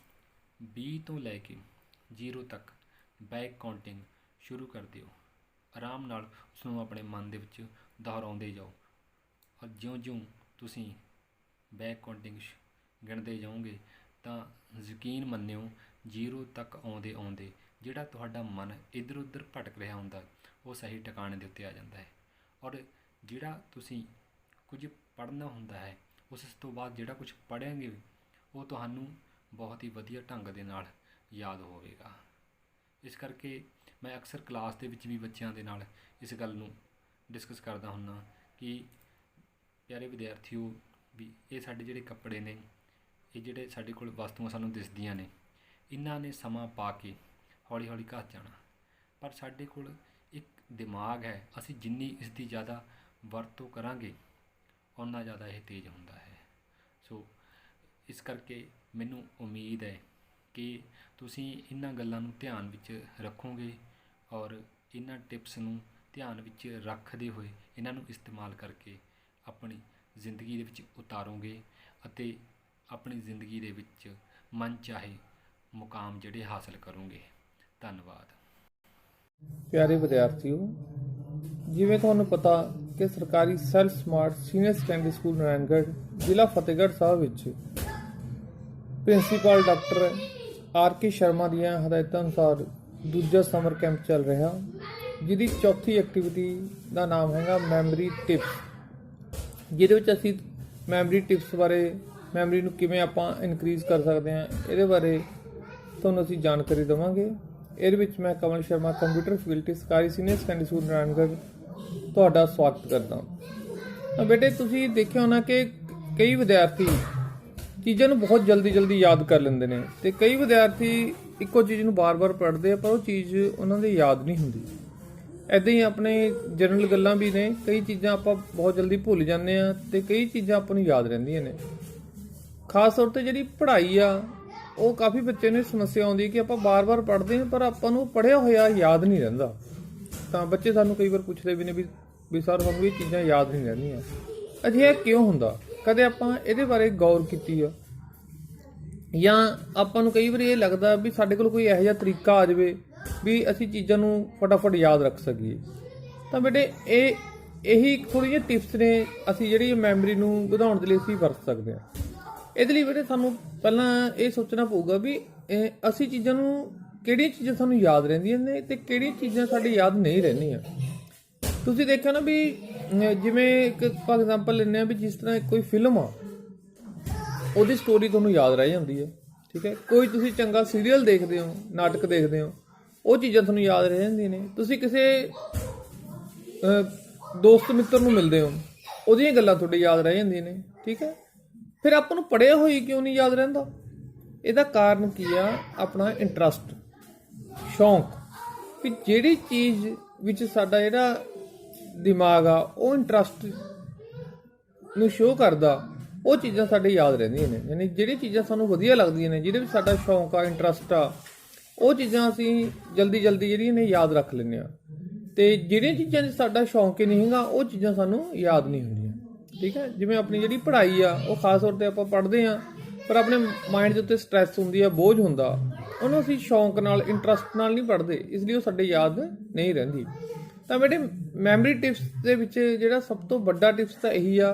20 ਤੋਂ ਲੈ ਕੇ 0 ਤੱਕ ਬੈਕ ਕਾਊਂਟਿੰਗ ਸ਼ੁਰੂ ਕਰ ਦਿਓ। ਆਰਾਮ ਨਾਲ ਉਸ ਨੂੰ ਆਪਣੇ ਮਨ ਦੇ ਵਿੱਚ ਦੁਹਰਾਉਂਦੇ ਜਾਓ ਔਰ ਜਿਉਂ-ਜਿਉਂ ਤੁਸੀਂ ਬੈਕ ਕਾਊਂਟਿੰਗ ਗਿਣਦੇ ਜਾਓਗੇ ਤਾਂ ਯਕੀਨ ਮੰਨਿਓ 0 ਤੱਕ ਆਉਂਦੇ ਜਿਹੜਾ ਤੁਹਾਡਾ ਮਨ ਇੱਧਰ ਉੱਧਰ ਭਟਕ ਰਿਹਾ ਹੁੰਦਾ ਉਹ ਸਹੀ ਟਿਕਾਣੇ ਦੇ ਉੱਤੇ ਆ ਜਾਂਦਾ ਹੈ ਔਰ ਜਿਹੜਾ ਤੁਸੀਂ ਕੁਝ ਪੜ੍ਹਨਾ ਹੁੰਦਾ ਹੈ ਉਸ ਤੋਂ ਬਾਅਦ ਜਿਹੜਾ ਕੁਝ ਪੜ੍ਹਾਂਗੇ ਉਹ ਤੁਹਾਨੂੰ ਬਹੁਤ ਹੀ ਵਧੀਆ ਢੰਗ ਦੇ ਨਾਲ ਯਾਦ ਹੋਵੇਗਾ। ਇਸ ਕਰਕੇ ਮੈਂ ਅਕਸਰ ਕਲਾਸ ਦੇ ਵਿੱਚ ਵੀ ਬੱਚਿਆਂ ਦੇ ਨਾਲ ਇਸ ਗੱਲ ਨੂੰ ਡਿਸਕਸ ਕਰਦਾ ਹੁੰਦਾ ਕਿ ਪਿਆਰੇ ਵਿਦਿਆਰਥੀਓ ਵੀ ਇਹ ਸਾਡੇ ਜਿਹੜੇ ਕੱਪੜੇ ਨੇ, ਇਹ ਜਿਹੜੇ ਸਾਡੇ ਕੋਲ ਵਸਤੂਆਂ ਸਾਨੂੰ ਦਿਸਦੀਆਂ ਨੇ, ਇਹਨਾਂ ਨੇ ਸਮਾਂ ਪਾ ਕੇ ਹੌਲੀ ਹੌਲੀ ਘੱਟ ਜਾਣਾ, ਪਰ ਸਾਡੇ ਕੋਲ ਇੱਕ ਦਿਮਾਗ ਹੈ, ਅਸੀਂ ਜਿੰਨੀ ਇਸ ਦੀ ਜ਼ਿਆਦਾ ਵਰਤੋਂ ਕਰਾਂਗੇ ਓਨਾ ਜ਼ਿਆਦਾ ਇਹ ਤੇਜ਼ ਹੁੰਦਾ ਹੈ। ਸੋ ਇਸ ਕਰਕੇ ਮੈਨੂੰ ਉਮੀਦ ਹੈ ਕਿ ਤੁਸੀਂ ਇਹਨਾਂ ਗੱਲਾਂ ਨੂੰ ਧਿਆਨ ਵਿੱਚ ਰੱਖੋਗੇ ਔਰ ਇਹਨਾਂ ਟਿਪਸ ਨੂੰ ਧਿਆਨ ਵਿੱਚ ਰੱਖਦੇ ਹੋਏ ਇਹਨਾਂ ਨੂੰ ਇਸਤੇਮਾਲ ਕਰਕੇ ਆਪਣੀ ਜ਼ਿੰਦਗੀ ਦੇ ਵਿੱਚ ਉਤਾਰੋਗੇ ਅਤੇ ਆਪਣੀ ਜ਼ਿੰਦਗੀ ਦੇ ਵਿੱਚ ਮਨ ਚਾਹੇ ਮੁਕਾਮ ਜਿਹੜੇ ਹਾਸਲ ਕਰੋਗੇ। ਧੰਨਵਾਦ। ਪਿਆਰੇ ਵਿਦਿਆਰਥੀਓ, ਜਿਵੇਂ ਤੁਹਾਨੂੰ ਪਤਾ ਕਿ ਸਰਕਾਰੀ self smart senior secondary school Narayangarh ਜ਼ਿਲ੍ਹਾ ਫਤਿਹਗੜ੍ਹ ਸਾਹਿਬ ਵਿੱਚ ਪ੍ਰਿੰਸੀਪਲ ਡਾਕਟਰ RK ਸ਼ਰਮਾ ਦੀਆਂ ਹਦਾਇਤਾਂ ਅਨੁਸਾਰ ਦੂਜਾ ਸਮਰ ਕੈਂਪ ਚੱਲ ਰਿਹਾ, ਜਿਹਦੀ ਚੌਥੀ ਐਕਟੀਵਿਟੀ ਦਾ ਨਾਮ ਹੈਗਾ ਮੈਮਰੀ ਟਿਪਸ, ਜਿਹਦੇ ਵਿੱਚ ਅਸੀਂ ਮੈਮਰੀ ਟਿਪਸ ਬਾਰੇ, ਮੈਮਰੀ ਨੂੰ ਕਿਵੇਂ ਆਪਾਂ ਇਨਕਰੀਜ਼ ਕਰ ਸਕਦੇ ਹਾਂ, ਇਹਦੇ ਬਾਰੇ ਤੁਹਾਨੂੰ ਅਸੀਂ ਜਾਣਕਾਰੀ ਦੇਵਾਂਗੇ। ਇਹਦੇ ਵਿੱਚ ਮੈਂ ਕਮਲ ਸ਼ਰਮਾ, ਕੰਪਿਊਟਰ ਫੈਕਲਟੀ, ਸਰਕਾਰੀ ਸੀਨੀਅਰ ਸੈਕੰਡਰੀ ਸਕੂਲ ਨਾਰਾਇਣਗੜ੍ਹ, ਤੁਹਾਡਾ ਸਵਾਗਤ ਕਰਦਾ ਹਾਂ। ਬੇਟੇ ਤੁਸੀਂ ਦੇਖਿਆ ਹੋਣਾ ਕਿ ਕਈ ਵਿਦਿਆਰਥੀ ਚੀਜ਼ਾਂ ਨੂੰ ਬਹੁਤ ਜਲਦੀ ਯਾਦ ਕਰ ਲੈਂਦੇ ਨੇ, ਤੇ ਕਈ ਵਿਦਿਆਰਥੀ ਇੱਕੋ ਚੀਜ਼ ਨੂੰ ਬਾਰ-ਬਾਰ ਪੜ੍ਹਦੇ ਆ ਪਰ ਉਹ ਚੀਜ਼ ਉਹਨਾਂ ਦੇ ਯਾਦ ਨਹੀਂ ਹੁੰਦੀ। ਇੱਦਾਂ ਹੀ ਆਪਣੇ ਜਨਰਲ ਗੱਲਾਂ ਵੀ ਨੇ, ਕਈ ਚੀਜ਼ਾਂ ਆਪਾਂ ਬਹੁਤ ਜਲਦੀ ਭੁੱਲ ਜਾਂਦੇ ਆ ਤੇ ਕਈ ਚੀਜ਼ਾਂ ਆਪਾਂ ਨੂੰ ਯਾਦ ਰਹਿੰਦੀਆਂ ਨੇ। ਖਾਸ ਤੌਰ ਤੇ ਜਿਹੜੀ ਪੜ੍ਹਾਈ ਆ ਉਹ ਕਾਫੀ ਬੱਚੇ ਨੂੰ ਸਮੱਸਿਆ ਆਉਂਦੀ ਹੈ ਕਿ ਆਪਾਂ ਬਾਰ-ਬਾਰ ਪੜ੍ਹਦੇ ਹਾਂ ਪਰ ਆਪਾਂ ਨੂੰ ਪੜ੍ਹਿਆ ਹੋਇਆ ਯਾਦ ਨਹੀਂ ਰਹਿੰਦਾ। ਤਾਂ ਬੱਚੇ ਸਾਨੂੰ ਕਈ ਵਾਰ ਪੁੱਛਦੇ ਵੀ ਨੇ ਵੀ ਸਰ ਸਾਨੂੰ ਇਹ ਚੀਜ਼ਾਂ ਯਾਦ ਨਹੀਂ ਰਹਿੰਦੀਆਂ, ਅਜਿਹਾ ਕਿਉਂ ਹੁੰਦਾ? ਕਦੇ ਆਪਾਂ ਇਹਦੇ ਬਾਰੇ ਗੌਰ ਕੀਤੀ ਆ? ਜਾਂ ਆਪਾਂ ਨੂੰ ਕਈ ਵਾਰੀ ਇਹ ਲੱਗਦਾ ਵੀ ਸਾਡੇ ਕੋਲ ਕੋਈ ਇਹੋ ਜਿਹਾ ਤਰੀਕਾ ਆ ਜਾਵੇ ਵੀ ਅਸੀਂ ਚੀਜ਼ਾਂ ਨੂੰ ਫਟਾਫਟ ਯਾਦ ਰੱਖ ਸਕੀਏ? ਤਾਂ ਬੇਟੇ ਇਹੀ ਥੋੜ੍ਹੀ ਜਿਹੀ ਟਿਪਸ ਨੇ ਅਸੀਂ ਜਿਹੜੀ ਮੈਮਰੀ ਨੂੰ ਵਧਾਉਣ ਦੇ ਲਈ ਅਸੀਂ ਵਰਤ ਸਕਦੇ ਹਾਂ। ਇਹਦੇ ਲਈ ਬੇਟੇ ਸਾਨੂੰ ਪਹਿਲਾਂ ਇਹ ਸੋਚਣਾ ਪਊਗਾ ਵੀ ਅਸੀਂ ਚੀਜ਼ਾਂ ਨੂੰ, ਕਿਹੜੀਆਂ ਚੀਜ਼ਾਂ ਸਾਨੂੰ ਯਾਦ ਰਹਿੰਦੀਆਂ ਨੇ ਤੇ ਕਿਹੜੀਆਂ ਚੀਜ਼ਾਂ ਸਾਡੀ ਯਾਦ ਨਹੀਂ ਰਹਿੰਦੀਆਂ। ਤੁਸੀਂ ਦੇਖਿਆ ਨਾ ਵੀ ਜਿਵੇਂ ਇੱਕ ਫॉर ਐਗਜ਼ਾਮਪਲ ਲੈਂਦੇ ਹਾਂ ਵੀ ਜਿਸ ਤਰ੍ਹਾਂ ਕੋਈ ਫਿਲਮ ਆ, ਉਹਦੀ ਸਟੋਰੀ ਤੁਹਾਨੂੰ ਯਾਦ ਰਹਿ ਜਾਂਦੀ ਹੈ, ਠੀਕ ਹੈ। ਕੋਈ ਤੁਸੀਂ ਚੰਗਾ ਸੀਰੀਅਲ ਦੇਖਦੇ ਹੋ, ਨਾਟਕ ਦੇਖਦੇ ਹੋ, ਉਹ ਚੀਜ਼ਾਂ ਤੁਹਾਨੂੰ ਯਾਦ ਰਹਿ ਜਾਂਦੀਆਂ ਨੇ। ਤੁਸੀਂ ਕਿਸੇ ਦੋਸਤ ਮਿੱਤਰ ਨੂੰ ਮਿਲਦੇ ਹੋ, ਉਹਦੀਆਂ ਗੱਲਾਂ ਤੁਹਾਡੇ ਯਾਦ ਰਹਿ ਜਾਂਦੀਆਂ ਨੇ, ਠੀਕ ਹੈ। ਫਿਰ ਆਪਾਂ ਨੂੰ ਪੜ੍ਹਿਆ ਹੋਈ ਕਿਉਂ ਨਹੀਂ ਯਾਦ ਰਹਿੰਦਾ? ਇਹਦਾ ਕਾਰਨ ਕੀ ਆ? ਆਪਣਾ ਇੰਟਰਸਟ, ਸ਼ੌਂਕ। ਵੀ ਜਿਹੜੀ ਚੀਜ਼ ਵਿੱਚ ਸਾਡਾ ਜਿਹੜਾ ਦਿਮਾਗ ਆ ਉਹ ਇੰਟਰਸਟ ਨੂੰ ਸ਼ੋਅ ਕਰਦਾ, ਉਹ ਚੀਜ਼ਾਂ ਸਾਡੇ ਯਾਦ ਰਹਿੰਦੀਆਂ ਨੇ। ਯਾਨੀ ਜਿਹੜੀਆਂ ਚੀਜ਼ਾਂ ਸਾਨੂੰ ਵਧੀਆ ਲੱਗਦੀਆਂ ਨੇ, ਜਿਹਦੇ ਵਿੱਚ ਸਾਡਾ ਸ਼ੌਂਕ ਆ, ਇੰਟਰਸਟ ਆ, ਉਹ ਚੀਜ਼ਾਂ ਅਸੀਂ ਜਲਦੀ ਜਿਹੜੀਆਂ ਨੇ ਯਾਦ ਰੱਖ ਲੈਂਦੇ ਹਾਂ। ਤੇ ਜਿਹੜੀਆਂ ਚੀਜ਼ਾਂ 'ਚ ਸਾਡਾ ਸ਼ੌਂਕ ਹੀ ਨਹੀਂ ਹੈਗਾ, ਉਹ ਚੀਜ਼ਾਂ ਸਾਨੂੰ ਯਾਦ ਨਹੀਂ ਹੁੰਦੀਆਂ, ਠੀਕ ਹੈ। ਜਿਵੇਂ ਆਪਣੀ ਜਿਹੜੀ ਪੜ੍ਹਾਈ ਆ ਉਹ ਖਾਸ ਤੌਰ 'ਤੇ ਆਪਾਂ ਪੜ੍ਹਦੇ ਹਾਂ ਪਰ ਆਪਣੇ ਮਾਈਂਡ ਦੇ ਉੱਤੇ ਸਟ੍ਰੈਸ ਹੁੰਦੀ ਆ, ਬੋਝ ਹੁੰਦਾ, ਉਹਨੂੰ ਅਸੀਂ ਸ਼ੌਂਕ ਨਾਲ, ਇੰਟਰਸਟ ਨਾਲ ਨਹੀਂ ਪੜ੍ਹਦੇ, ਇਸ ਲਈ ਉਹ ਸਾਡੇ ਯਾਦ ਨਹੀਂ ਰਹਿੰਦੀ। ਤਾਂ ਬੇਟੇ ਮੈਮਰੀ ਟਿਪਸ ਦੇ ਵਿੱਚ ਜਿਹੜਾ ਸਭ ਤੋਂ ਵੱਡਾ ਟਿਪਸ ਤਾਂ ਇਹੀ ਆ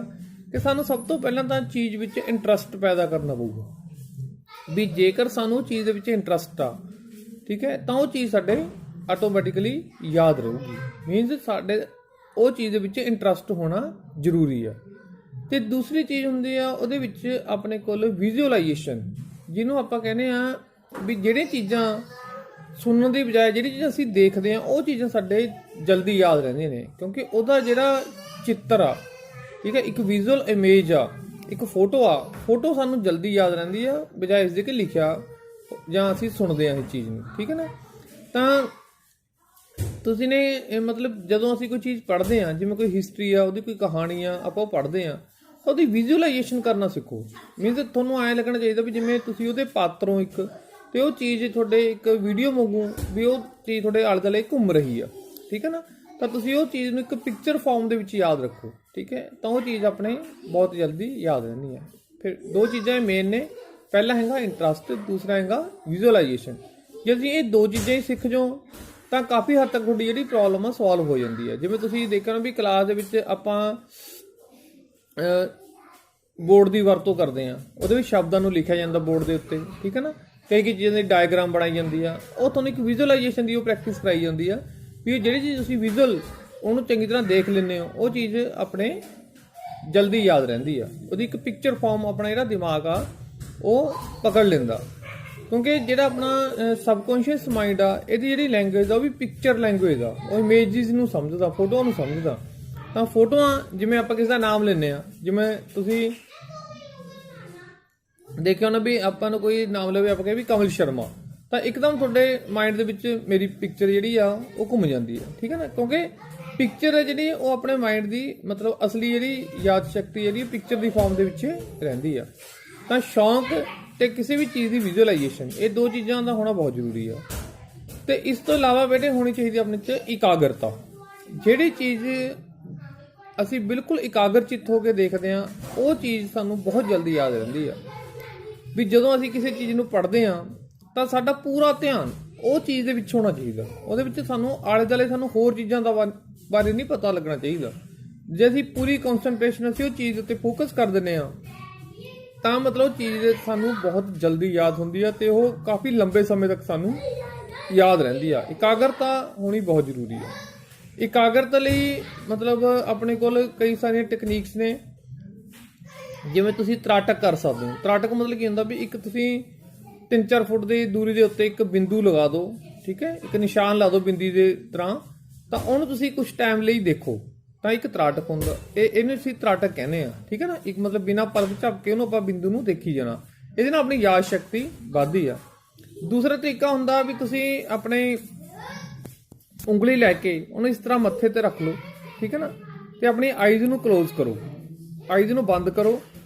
ਕਿ ਸਾਨੂੰ ਸਭ ਤੋਂ ਪਹਿਲਾਂ ਤਾਂ ਚੀਜ਼ ਵਿੱਚ ਇੰਟਰਸਟ ਪੈਦਾ ਕਰਨਾ ਪਊਗਾ। ਵੀ ਜੇਕਰ ਸਾਨੂੰ ਚੀਜ਼ ਦੇ ਵਿੱਚ ਇੰਟਰਸਟ ਆ, ਠੀਕ ਹੈ, ਤਾਂ ਉਹ ਚੀਜ਼ ਸਾਡੇ ਆਟੋਮੈਟਿਕਲੀ ਯਾਦ ਰਹੂਗੀ। ਮੀਨਸ ਸਾਡੇ ਉਹ ਚੀਜ਼ ਦੇ ਵਿੱਚ ਇੰਟਰਸਟ ਹੋਣਾ ਜ਼ਰੂਰੀ ਆ। ਤੇ ਦੂਸਰੀ ਚੀਜ਼ ਹੁੰਦੀ ਆ ਉਹਦੇ ਵਿੱਚ ਆਪਣੇ ਕੋਲ ਵਿਜ਼ੂਅਲਾਈਜੇਸ਼ਨ, ਜਿਹਨੂੰ ਆਪਾਂ ਕਹਿੰਦੇ ਆ ਵੀ ਜਿਹੜੀਆਂ ਚੀਜ਼ਾਂ ਸੁਣਨ ਦੀ ਬਜਾਏ ਜਿਹੜੀ ਚੀਜ਼ਾਂ ਅਸੀਂ ਦੇਖਦੇ ਆ ਉਹ ਚੀਜ਼ਾਂ ਸਾਡੇ ਜਲਦੀ ਯਾਦ ਰਹਿੰਦੀਆਂ ਨੇ, ਕਿਉਂਕਿ ਉਹਦਾ ਜਿਹੜਾ ਚਿੱਤਰ ਆ, ਠੀਕ ਹੈ, ਇੱਕ ਵਿਜ਼ੂਅਲ ਇਮੇਜ ਆ, ਇੱਕ ਫੋਟੋ ਆ, ਫੋਟੋ ਸਾਨੂੰ ਜਲਦੀ ਯਾਦ ਰਹਿੰਦੀ ਆ ਬਜਾਏ ਇਸਦੇ ਕਿ ਲਿਖਿਆ ਜਾਂ ਅਸੀਂ ਸੁਣਦੇ ਆ ਇਸ ਚੀਜ਼ ਨੂੰ, ਠੀਕ ਹੈ ਨਾ। ਤਾਂ ਤੁਸੀਂ ਨੇ ਮਤਲਬ ਜਦੋਂ ਅਸੀਂ ਕੋਈ ਚੀਜ਼ ਪੜ੍ਹਦੇ ਆ, ਜਿਵੇਂ ਕੋਈ ਹਿਸਟਰੀ ਆ, ਉਹਦੀ ਕੋਈ ਕਹਾਣੀ ਆ, ਆਪਾਂ ਉਹ ਪੜ੍ਹਦੇ ਆ, ਉਹਦੀ ਵਿਜ਼ੂਅਲਾਈਜੇਸ਼ਨ ਕਰਨਾ ਸਿੱਖੋ। ਮੀਨਸ ਤੁਹਾਨੂੰ ਐਂ ਲੱਗਣਾ ਚਾਹੀਦਾ ਵੀ ਜਿਵੇਂ ਤੁਸੀਂ ਉਹਦੇ ਪਾਤਰੋਂ ਇੱਕ, ਤੇ ਉਹ ਚੀਜ਼ ਤੁਹਾਡੇ ਇੱਕ ਵੀਡੀਓ ਵਾਂਗੂ ਵੀ ਉਹ ਚੀਜ਼ ਤੁਹਾਡੇ ਆਲੇ ਦੁਆਲੇ ਘੁੰਮ ਰਹੀ ਆ, ਠੀਕ ਹੈ ਨਾ। ਤਾਂ ਤੁਸੀਂ ਉਹ ਚੀਜ਼ ਨੂੰ ਇੱਕ ਪਿਕਚਰ ਫਾਰਮ ਦੇ ਵਿੱਚ ਯਾਦ ਰੱਖੋ, ਠੀਕ ਹੈ, ਤਾਂ ਉਹ ਚੀਜ਼ ਆਪਣੇ ਬਹੁਤ ਜਲਦੀ ਯਾਦ ਰਹਿੰਦੀ ਹੈ। ਫਿਰ ਦੋ ਚੀਜ਼ਾਂ ਮੇਨ ਨੇ, ਪਹਿਲਾ ਹੈਗਾ ਇੰਟਰਸਟ, ਦੂਸਰਾ ਹੈਗਾ ਵਿਜ਼ੂਅਲਾਈਜੇਸ਼ਨ। ਜੇ ਤੁਸੀਂ ਇਹ ਦੋ ਚੀਜ਼ਾਂ ਹੀ ਸਿੱਖ ਜਾਓ ਤਾਂ ਕਾਫੀ ਹੱਦ ਤੱਕ ਤੁਹਾਡੀ ਜਿਹੜੀ ਪ੍ਰੋਬਲਮ ਆ ਸੋਲਵ ਹੋ ਜਾਂਦੀ ਹੈ। ਜਿਵੇਂ ਤੁਸੀਂ ਦੇਖਿਆ ਨਾ ਵੀ ਕਲਾਸ ਦੇ ਵਿੱਚ ਆਪਾਂ ਬੋਰਡ ਦੀ ਵਰਤੋਂ ਕਰਦੇ ਹਾਂ, ਉਹਦੇ ਵਿੱਚ ਸ਼ਬਦਾਂ ਨੂੰ ਲਿਖਿਆ ਜਾਂਦਾ ਬੋਰਡ ਦੇ ਉੱਤੇ, ਠੀਕ ਹੈ ਨਾ। ਕਈ ਚੀਜ਼ਾਂ ਦੀ ਡਾਇਗਰਾਮ ਬਣਾਈ ਜਾਂਦੀ ਆ, ਉਹ ਤੁਹਾਨੂੰ ਇੱਕ ਵਿਜ਼ੂਅਲਾਈਜੇਸ਼ਨ ਦੀ ਉਹ ਪ੍ਰੈਕਟਿਸ ਕਰਾਈ ਜਾਂਦੀ ਆ ਵੀ ਜਿਹੜੀ ਚੀਜ਼ ਤੁਸੀਂ ਵਿਜ਼ੂਅਲ ਉਹਨੂੰ ਚੰਗੀ ਤਰ੍ਹਾਂ ਦੇਖ ਲੈਂਦੇ ਹੋ, ਉਹ ਚੀਜ਼ ਆਪਣੇ ਜਲਦੀ ਯਾਦ ਰਹਿੰਦੀ ਆ। ਉਹਦੀ ਇੱਕ ਪਿਕਚਰ ਫਾਰਮ ਆਪਣਾ ਜਿਹੜਾ ਦਿਮਾਗ ਆ ਉਹ ਪਕੜ ਲੈਂਦਾ, ਕਿਉਂਕਿ ਜਿਹੜਾ ਆਪਣਾ ਸਬਕੌਂਸ਼ੀਅਸ ਮਾਈਂਡ ਆ, ਇਹਦੀ ਜਿਹੜੀ ਲੈਂਗੁਏਜ ਆ ਉਹ ਵੀ ਪਿਕਚਰ ਲੈਂਗੁਏਜ ਆ, ਉਹ ਇਮੇਜਿਸ ਨੂੰ ਸਮਝਦਾ, ਫੋਟੋਆਂ ਨੂੰ ਸਮਝਦਾ। ਤਾਂ ਫੋਟੋਆਂ, ਜਿਵੇਂ ਆਪਾਂ ਕਿਸੇ ਦਾ ਨਾਮ ਲੈਂਦੇ ਆ, ਜਿਵੇਂ ਤੁਸੀਂ ਦੇਖਿਆ ਹੋਣਾ ਵੀ ਆਪਾਂ ਨੂੰ ਕੋਈ ਨਾਮ ਲਵੇ, ਆਪਾਂ ਕਹੇ ਵੀ ਕਮਲ ਸ਼ਰਮਾ, ਤਾਂ ਇੱਕਦਮ ਤੁਹਾਡੇ ਮਾਈਂਡ ਦੇ ਵਿੱਚ ਮੇਰੀ ਪਿਕਚਰ ਜਿਹੜੀ ਆ ਉਹ ਘੁੰਮ ਜਾਂਦੀ ਆ, ਠੀਕ ਹੈ ਨਾ। ਕਿਉਂਕਿ ਪਿਕਚਰ ਹੈ ਜਿਹੜੀ ਉਹ ਆਪਣੇ ਮਾਈਂਡ ਦੀ ਮਤਲਬ ਅਸਲੀ ਜਿਹੜੀ ਯਾਦ ਸ਼ਕਤੀ ਜਿਹੜੀ ਪਿਕਚਰ ਦੀ ਫਾਰਮ ਦੇ ਵਿੱਚ ਰਹਿੰਦੀ ਆ। ਤਾਂ ਸ਼ੌਂਕ ਤੇ ਕਿਸੇ ਵੀ ਚੀਜ਼ ਦੀ ਵਿਜ਼ੂਅਲਾਈਜੇਸ਼ਨ, ਇਹ ਦੋ ਚੀਜ਼ਾਂ ਦਾ ਹੋਣਾ ਬਹੁਤ ਜ਼ਰੂਰੀ ਆ। ਤੇ ਇਸ ਤੋਂ ਇਲਾਵਾ ਬੇਟੇ ਹੋਣੀ ਚਾਹੀਦੀ ਆਪਣੇ 'ਚ ਇਕਾਗਰਤਾ। ਜਿਹੜੀ ਚੀਜ਼ ਅਸੀਂ ਬਿਲਕੁਲ ਇਕਾਗਰ ਚਿੱਤ ਹੋ ਕੇ ਦੇਖਦੇ ਹਾਂ, ਉਹ ਚੀਜ਼ ਸਾਨੂੰ ਬਹੁਤ ਜਲਦੀ ਯਾਦ ਰਹਿੰਦੀ ਆ। ਵੀ ਜਦੋਂ ਅਸੀਂ ਕਿਸੇ ਚੀਜ਼ ਨੂੰ ਪੜ੍ਹਦੇ ਹਾਂ ਤਾਂ ਸਾਡਾ ਪੂਰਾ ਧਿਆਨ ਉਹ ਚੀਜ਼ ਦੇ ਵਿੱਚ ਹੋਣਾ ਚਾਹੀਦਾ, ਉਹਦੇ ਵਿੱਚ ਸਾਨੂੰ ਆਲੇ ਦੁਆਲੇ ਸਾਨੂੰ ਹੋਰ ਚੀਜ਼ਾਂ ਦਾ ਬਾਰੇ ਨਹੀਂ ਪਤਾ ਲੱਗਣਾ ਚਾਹੀਦਾ। ਜੇ ਅਸੀਂ ਪੂਰੀ ਕਨਸੈਂਟਰੇਸ਼ਨ ਅਸੀਂ ਉਹ ਚੀਜ਼ ਉੱਤੇ ਫੋਕਸ ਕਰ ਦਿੰਦੇ ਹਾਂ ਤਾਂ ਮਤਲਬ ਚੀਜ਼ ਸਾਨੂੰ ਬਹੁਤ ਜਲਦੀ ਯਾਦ ਹੁੰਦੀ ਆ ਤੇ ਉਹ ਕਾਫੀ ਲੰਬੇ ਸਮੇਂ ਤੱਕ ਸਾਨੂੰ ਯਾਦ ਰਹਿੰਦੀ ਆ। ਇਕਾਗਰਤਾ ਹੋਣੀ ਬਹੁਤ ਜ਼ਰੂਰੀ ਆ। ਇਕਾਗਰਤਾ ਲਈ ਮਤਲਬ ਆਪਣੇ ਕੋਲ ਕਈ ਸਾਰੀਆਂ ਟੈਕਨੀਕਸ ਨੇ, ਜਿਵੇਂ ਤੁਸੀਂ ਤਰਾਟਕ ਕਰ ਸਕਦੇ ਹੋ। ਤਰਾਟਕ ਮਤਲਬ ਕੀ ਹੁੰਦਾ ਵੀ ਇੱਕ ਤੁਸੀਂ 3-4 ਫੁੱਟ ਦੀ ਦੂਰੀ ਦੇ ਉੱਤੇ ਇੱਕ ਬਿੰਦੂ ਲਗਾ ਦਿਓ, ਠੀਕ ਹੈ, ਇੱਕ ਨਿਸ਼ਾਨ ਲਾ ਦਿਓ ਬਿੰਦੀ ਦੇ ਤਰ੍ਹਾਂ, ਤਾਂ ਉਹਨੂੰ ਤੁਸੀਂ ਕੁਝ ਟਾਈਮ ਲਈ ਦੇਖੋ, ਤਾਂ ਇੱਕ ਤਰਾਟਕ ਹੁੰਦਾ, ਇਹਨੂੰ ਅਸੀਂ ਤਰਾਟਕ ਕਹਿੰਦੇ ਆ, ਠੀਕ ਹੈ ਨਾ। ਇੱਕ ਮਤਲਬ ਬਿਨਾਂ ਪਲਕ ਝਪਕੇ ਉਹਨੂੰ ਆਪਾਂ ਬਿੰਦੂ ਨੂੰ ਦੇਖੀ ਜਾਣਾ, ਇਹਦੇ ਨਾਲ ਆਪਣੀ ਯਾਦ ਸ਼ਕਤੀ ਵੱਧਦੀ ਆ। ਦੂਸਰਾ ਤਰੀਕਾ ਹੁੰਦਾ ਵੀ ਤੁਸੀਂ ਆਪਣੇ ਉਂਗਲੀ ਲੈ ਕੇ ਉਹਨੂੰ ਇਸ ਤਰ੍ਹਾਂ ਮੱਥੇ ਤੇ ਰੱਖ ਲਓ, ਠੀਕ ਹੈ ਨਾ, ਤੇ ਆਪਣੀ ਆਈਜ਼ ਨੂੰ ਕਲੋਜ਼ ਕਰੋ, ਆਈਜ਼ ਨੂੰ ਬੰਦ ਕਰੋ,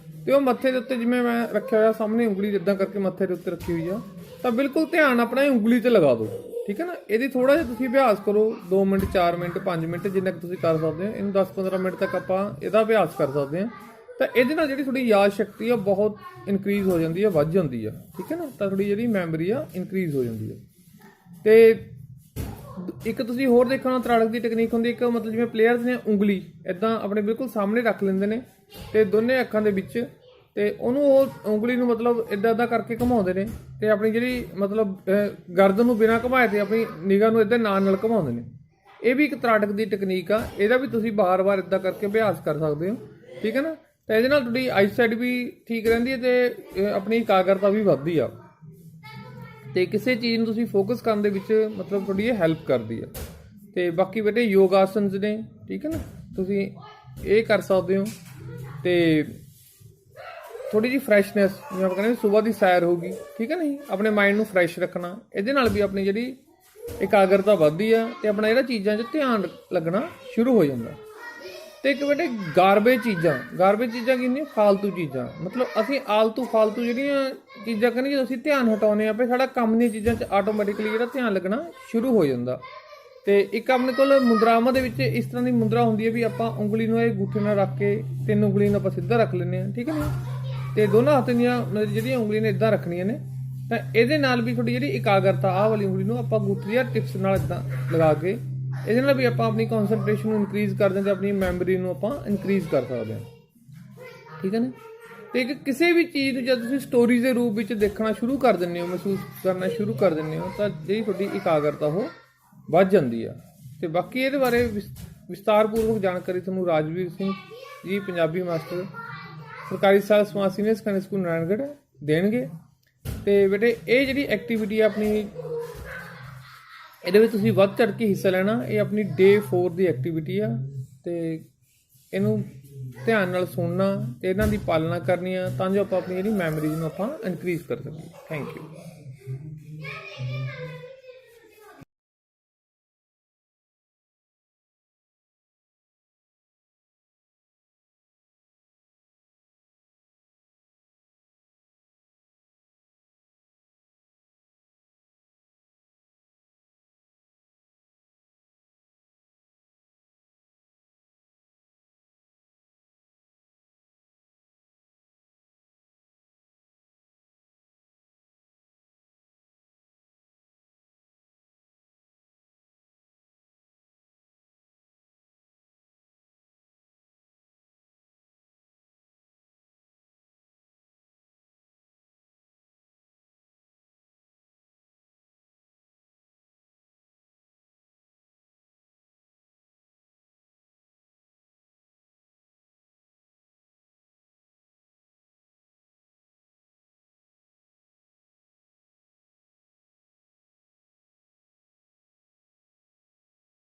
ਤੇ ਉਹ ਮੱਥੇ ਦੇ ਉੱਤੇ ਜਿਵੇਂ ਮੈਂ ਰੱਖਿਆ ਹੋਇਆ ਸਾਹਮਣੇ ਉਂਗਲੀ ਜਿੱਦਾਂ ਕਰਕੇ ਮੱਥੇ ਦੇ ਉੱਤੇ ਰੱਖੀ ਹੋਈ ਆ, ਤਾਂ ਬਿਲਕੁਲ ਧਿਆਨ ਆਪਣਾ ਇਹ ਉਂਗਲੀ ਤੇ ਲਗਾ ਦਿਓ, ਠੀਕ ਹੈ ਨਾ। ਇਹਦੀ ਥੋੜਾ ਜਿਹਾ ਤੁਸੀਂ ਅਭਿਆਸ ਕਰੋ, 2 ਮਿੰਟ 4 ਮਿੰਟ 5 ਮਿੰਟ ਜਿੰਨਾ ਕੁ ਤੁਸੀਂ ਕਰ ਸਕਦੇ ਹੋ। ਇਹਨੂੰ 10-15 ਮਿੰਟ ਤੱਕ ਆਪਾਂ ਇਹਦਾ ਅਭਿਆਸ ਕਰ ਸਕਦੇ ਹਾਂ। ਤਾਂ ਇਹਦੇ ਨਾਲ ਜਿਹੜੀ ਤੁਹਾਡੀ ਯਾਦ ਸ਼ਕਤੀ ਆ ਬਹੁਤ ਇਨਕਰੀਜ਼ ਹੋ ਜਾਂਦੀ ਆ, ਵੱਧ ਜਾਂਦੀ ਆ, ਠੀਕ ਹੈ ਨਾ। ਤਾਂ ਤੁਹਾਡੀ ਜਿਹੜੀ ਮੈਮਰੀ ਆ ਇਨਕਰੀਜ਼ ਹੋ ਜਾਂਦੀ ਆ। ਤੇ ਇੱਕ ਤੁਸੀਂ ਹੋਰ ਦੇਖਣਾ ਤਰਾਟਕ ਦੀ ਟੈਕਨੀਕ ਹੁੰਦੀ, ਇੱਕ ਮਤਲਬ ਜਿਵੇਂ ਪਲੇਅਰਸ ਨੇ ਉਂਗਲੀ ਇੱਦਾਂ ਆਪਣੇ ਬਿਲਕੁਲ ਸਾਹਮਣੇ ਰੱਖ ਲੈਂਦੇ ਨੇ ਤੇ ਦੋਨੇ ਅੱਖਾਂ ਦੇ ਵਿੱਚ, ਤੇ ਉਹਨੂੰ ਉਹ ਉਂਗਲੀ ਨੂੰ ਮਤਲਬ ਇੱਦਾਂ ਕਰਕੇ ਘੁਮਾਉਂਦੇ ਨੇ, ਤੇ ਆਪਣੀ ਜਿਹੜੀ ਮਤਲਬ ਗਰਦਨ ਨੂੰ ਬਿਨਾਂ ਘੁਮਾਏ ਤੇ ਆਪਣੀ ਨਿਗਾਹ ਨੂੰ ਇੱਦਾਂ ਨਾਲ ਘੁਮਾਉਂਦੇ ਨੇ। ਇਹ ਵੀ ਇੱਕ ਤਰਾਟਕ ਦੀ ਟੈਕਨੀਕ ਆ, ਇਹਦਾ ਵੀ ਤੁਸੀਂ ਵਾਰ-ਵਾਰ ਇੱਦਾਂ ਕਰਕੇ ਅਭਿਆਸ ਕਰ ਸਕਦੇ ਹੋ, ਠੀਕ ਹੈ ਨਾ। ਤਾਂ ਇਹਦੇ ਨਾਲ ਤੁਹਾਡੀ ਆਈਸਾਈਟ ਵੀ ਠੀਕ ਰਹਿੰਦੀ ਹੈ ਤੇ ਆਪਣੀ ਇਕਾਗਰਤਾ ਵੀ ਵੱਧਦੀ ਆ, ਤੇ ਕਿਸੇ ਚੀਜ਼ ਨੂੰ ਤੁਸੀਂ ਫੋਕਸ ਕਰਨ ਦੇ ਵਿੱਚ ਮਤਲਬ ਤੁਹਾਡੀ ਇਹ ਹੈਲਪ ਕਰਦੀ ਆ। ਤੇ ਬਾਕੀ ਬੇਟੇ ਯੋਗ ਆਸਨਸ ਨੇ, ਠੀਕ ਹੈ ਨਾ, ਤੁਸੀਂ ਇਹ ਕਰ ਸਕਦੇ ਹੋ। ਤੇ ਥੋੜੀ ਜਿਹੀ ਫਰੈਸ਼ਨੈਸ, ਜਿਵੇਂ ਆਪਾਂ ਕਹਿੰਦੇ ਸੁਬਾਹ ਦੀ ਸੈਰ ਹੋ ਗਈ, ਠੀਕ ਹੈ ਨਾ ਜੀ, ਆਪਣੇ ਮਾਈਂਡ ਨੂੰ ਫਰੈਸ਼ ਰੱਖਣਾ, ਇਹਦੇ ਨਾਲ ਵੀ ਆਪਣੀ ਜਿਹੜੀ ਇਕਾਗਰਤਾ ਵੱਧਦੀ ਆ ਤੇ ਆਪਣਾ ਜਿਹੜਾ ਚੀਜ਼ਾਂ 'ਚ ਧਿਆਨ ਲੱਗਣਾ ਸ਼ੁਰੂ ਹੋ ਜਾਂਦਾ। ਤੇ ਇੱਕ ਬੇਟੇ ਗਾਰਬੇਜ ਚੀਜ਼ਾਂ ਕੀ ਹੁੰਦੀਆਂ? ਫਾਲਤੂ ਚੀਜ਼ਾਂ, ਮਤਲਬ ਅਸੀਂ ਫਾਲਤੂ ਜਿਹੜੀਆਂ ਚੀਜ਼ਾਂ ਕਹਿੰਦੇ ਜਦੋਂ ਅਸੀਂ ਧਿਆਨ ਹਟਾਉਂਦੇ ਹਾਂ, ਸਾਡਾ ਕੰਮ ਦੀਆਂ ਚੀਜ਼ਾਂ 'ਚ ਆਟੋਮੈਟਿਕਲੀ ਜਿਹੜਾ ਧਿਆਨ ਲੱਗਣਾ ਸ਼ੁਰੂ ਹੋ ਜਾਂਦਾ। ਤੇ ਇੱਕ ਆਪਣੇ ਕੋਲ ਮੁੰਦਰਾਵਾਂ ਦੇ ਵਿੱਚ ਇਸ ਤਰ੍ਹਾਂ ਦੀ ਮੁੰਦਰਾ ਹੁੰਦੀ ਹੈ ਵੀ ਆਪਾਂ ਉਂਗਲੀ ਨੂੰ ਇਹ ਅੰਗੂਠੇ ਨਾਲ ਰੱਖ ਕੇ 3 ਉਂਗਲੀ ਨੂੰ ਆਪਾਂ ਸਿੱਧਾ ਰੱਖ ਲੈਂਦੇ ਹਾਂ, ਠੀਕ ਹੈ ਨਾ, ਤੇ ਦੋਨਾਂ ਹੱਥ ਦੀਆਂ ਜਿਹੜੀਆਂ ਉਂਗਲੀਆਂ ਨੇ ਇੱਦਾਂ ਰੱਖਣੀਆਂ ਨੇ। ਤਾਂ ਇਹਦੇ ਨਾਲ ਵੀ ਤੁਹਾਡੀ ਜਿਹੜੀ ਇਕਾਗਰਤਾ, ਆਹ ਵਾਲੀ ਉਂਗਲੀ ਨੂੰ ਆਪਾਂ ਅੰਗੂਠੇ ਦੀਆਂ ਟਿਪਸ ਨਾਲ ਇੱਦਾਂ ਲਗਾ ਕੇ ਇਹਦੇ ਨਾਲ ਵੀ ਆਪਾਂ ਆਪਣੀ ਕਨਸੈਂਟਰੇਸ਼ਨ ਨੂੰ ਇਨਕਰੀਜ਼ ਕਰਦੇ ਹਾਂ ਤੇ ਆਪਣੀ ਮੈਮਰੀ ਨੂੰ ਆਪਾਂ ਇਨਕਰੀਜ਼ ਕਰ ਸਕਦੇ ਹਾਂ, ਠੀਕ ਹੈ ਨਾ। ਤੇ ਇੱਕ ਕਿਸੇ ਵੀ ਚੀਜ਼ ਨੂੰ ਜਦ ਤੁਸੀਂ ਸਟੋਰੀਜ਼ ਦੇ ਰੂਪ ਵਿੱਚ ਦੇਖਣਾ ਸ਼ੁਰੂ ਕਰ ਦਿੰਦੇ ਹੋ, ਮਹਿਸੂਸ ਕਰਨਾ ਸ਼ੁਰੂ ਕਰ ਦਿੰਦੇ ਹੋ, ਤਾਂ ਜਿਹੜੀ ਤੁਹਾਡੀ ਇਕਾਗਰਤਾ ਉਹ ਵੱਧ ਜਾਂਦੀ ਆ। ਤੇ ਬਾਕੀ ਇਹਦੇ ਬਾਰੇ ਵਿਸਤਾਰਪੂਰਵਕ ਜਾਣਕਾਰੀ ਤੁਹਾਨੂੰ ਰਾਜਵੀਰ ਸਿੰਘ ਜੀ, ਪੰਜਾਬੀ ਮਾਸਟਰ, ਸਰਕਾਰੀ ਸਾਲ ਸਮਾਜ ਸੀਨੀਅਰ ਸੈਕੰਡਰੀ ਸਕੂਲ ਨਾਰਾਇਣਗੜ੍ਹ ਦੇਣਗੇ। ਤੇ ਬੇਟੇ ਇਹ ਜਿਹੜੀ ਐਕਟੀਵਿਟੀ ਆ ਆਪਣੀ, ਇਹਦੇ ਵਿੱਚ ਤੁਸੀਂ ਵੱਧ ਚੜ੍ਹ ਕੇ ਹਿੱਸਾ ਲੈਣਾ। ਇਹ ਆਪਣੀ Day 4 ਦੀ ਐਕਟੀਵਿਟੀ ਆ, ਤੇ ਇਹਨੂੰ ਧਿਆਨ ਨਾਲ ਸੁਣਨਾ ਤੇ ਇਹਨਾਂ ਦੀ ਪਾਲਣਾ ਕਰਨੀ ਆ, ਤਾਂ ਜੋ ਆਪਾਂ ਆਪਣੀ ਜਿਹੜੀ ਮੈਮਰੀਜ਼ ਨੂੰ ਆਪਾਂ ਇਨਕਰੀਜ਼ ਕਰ ਸਕੀਏ। Thank you.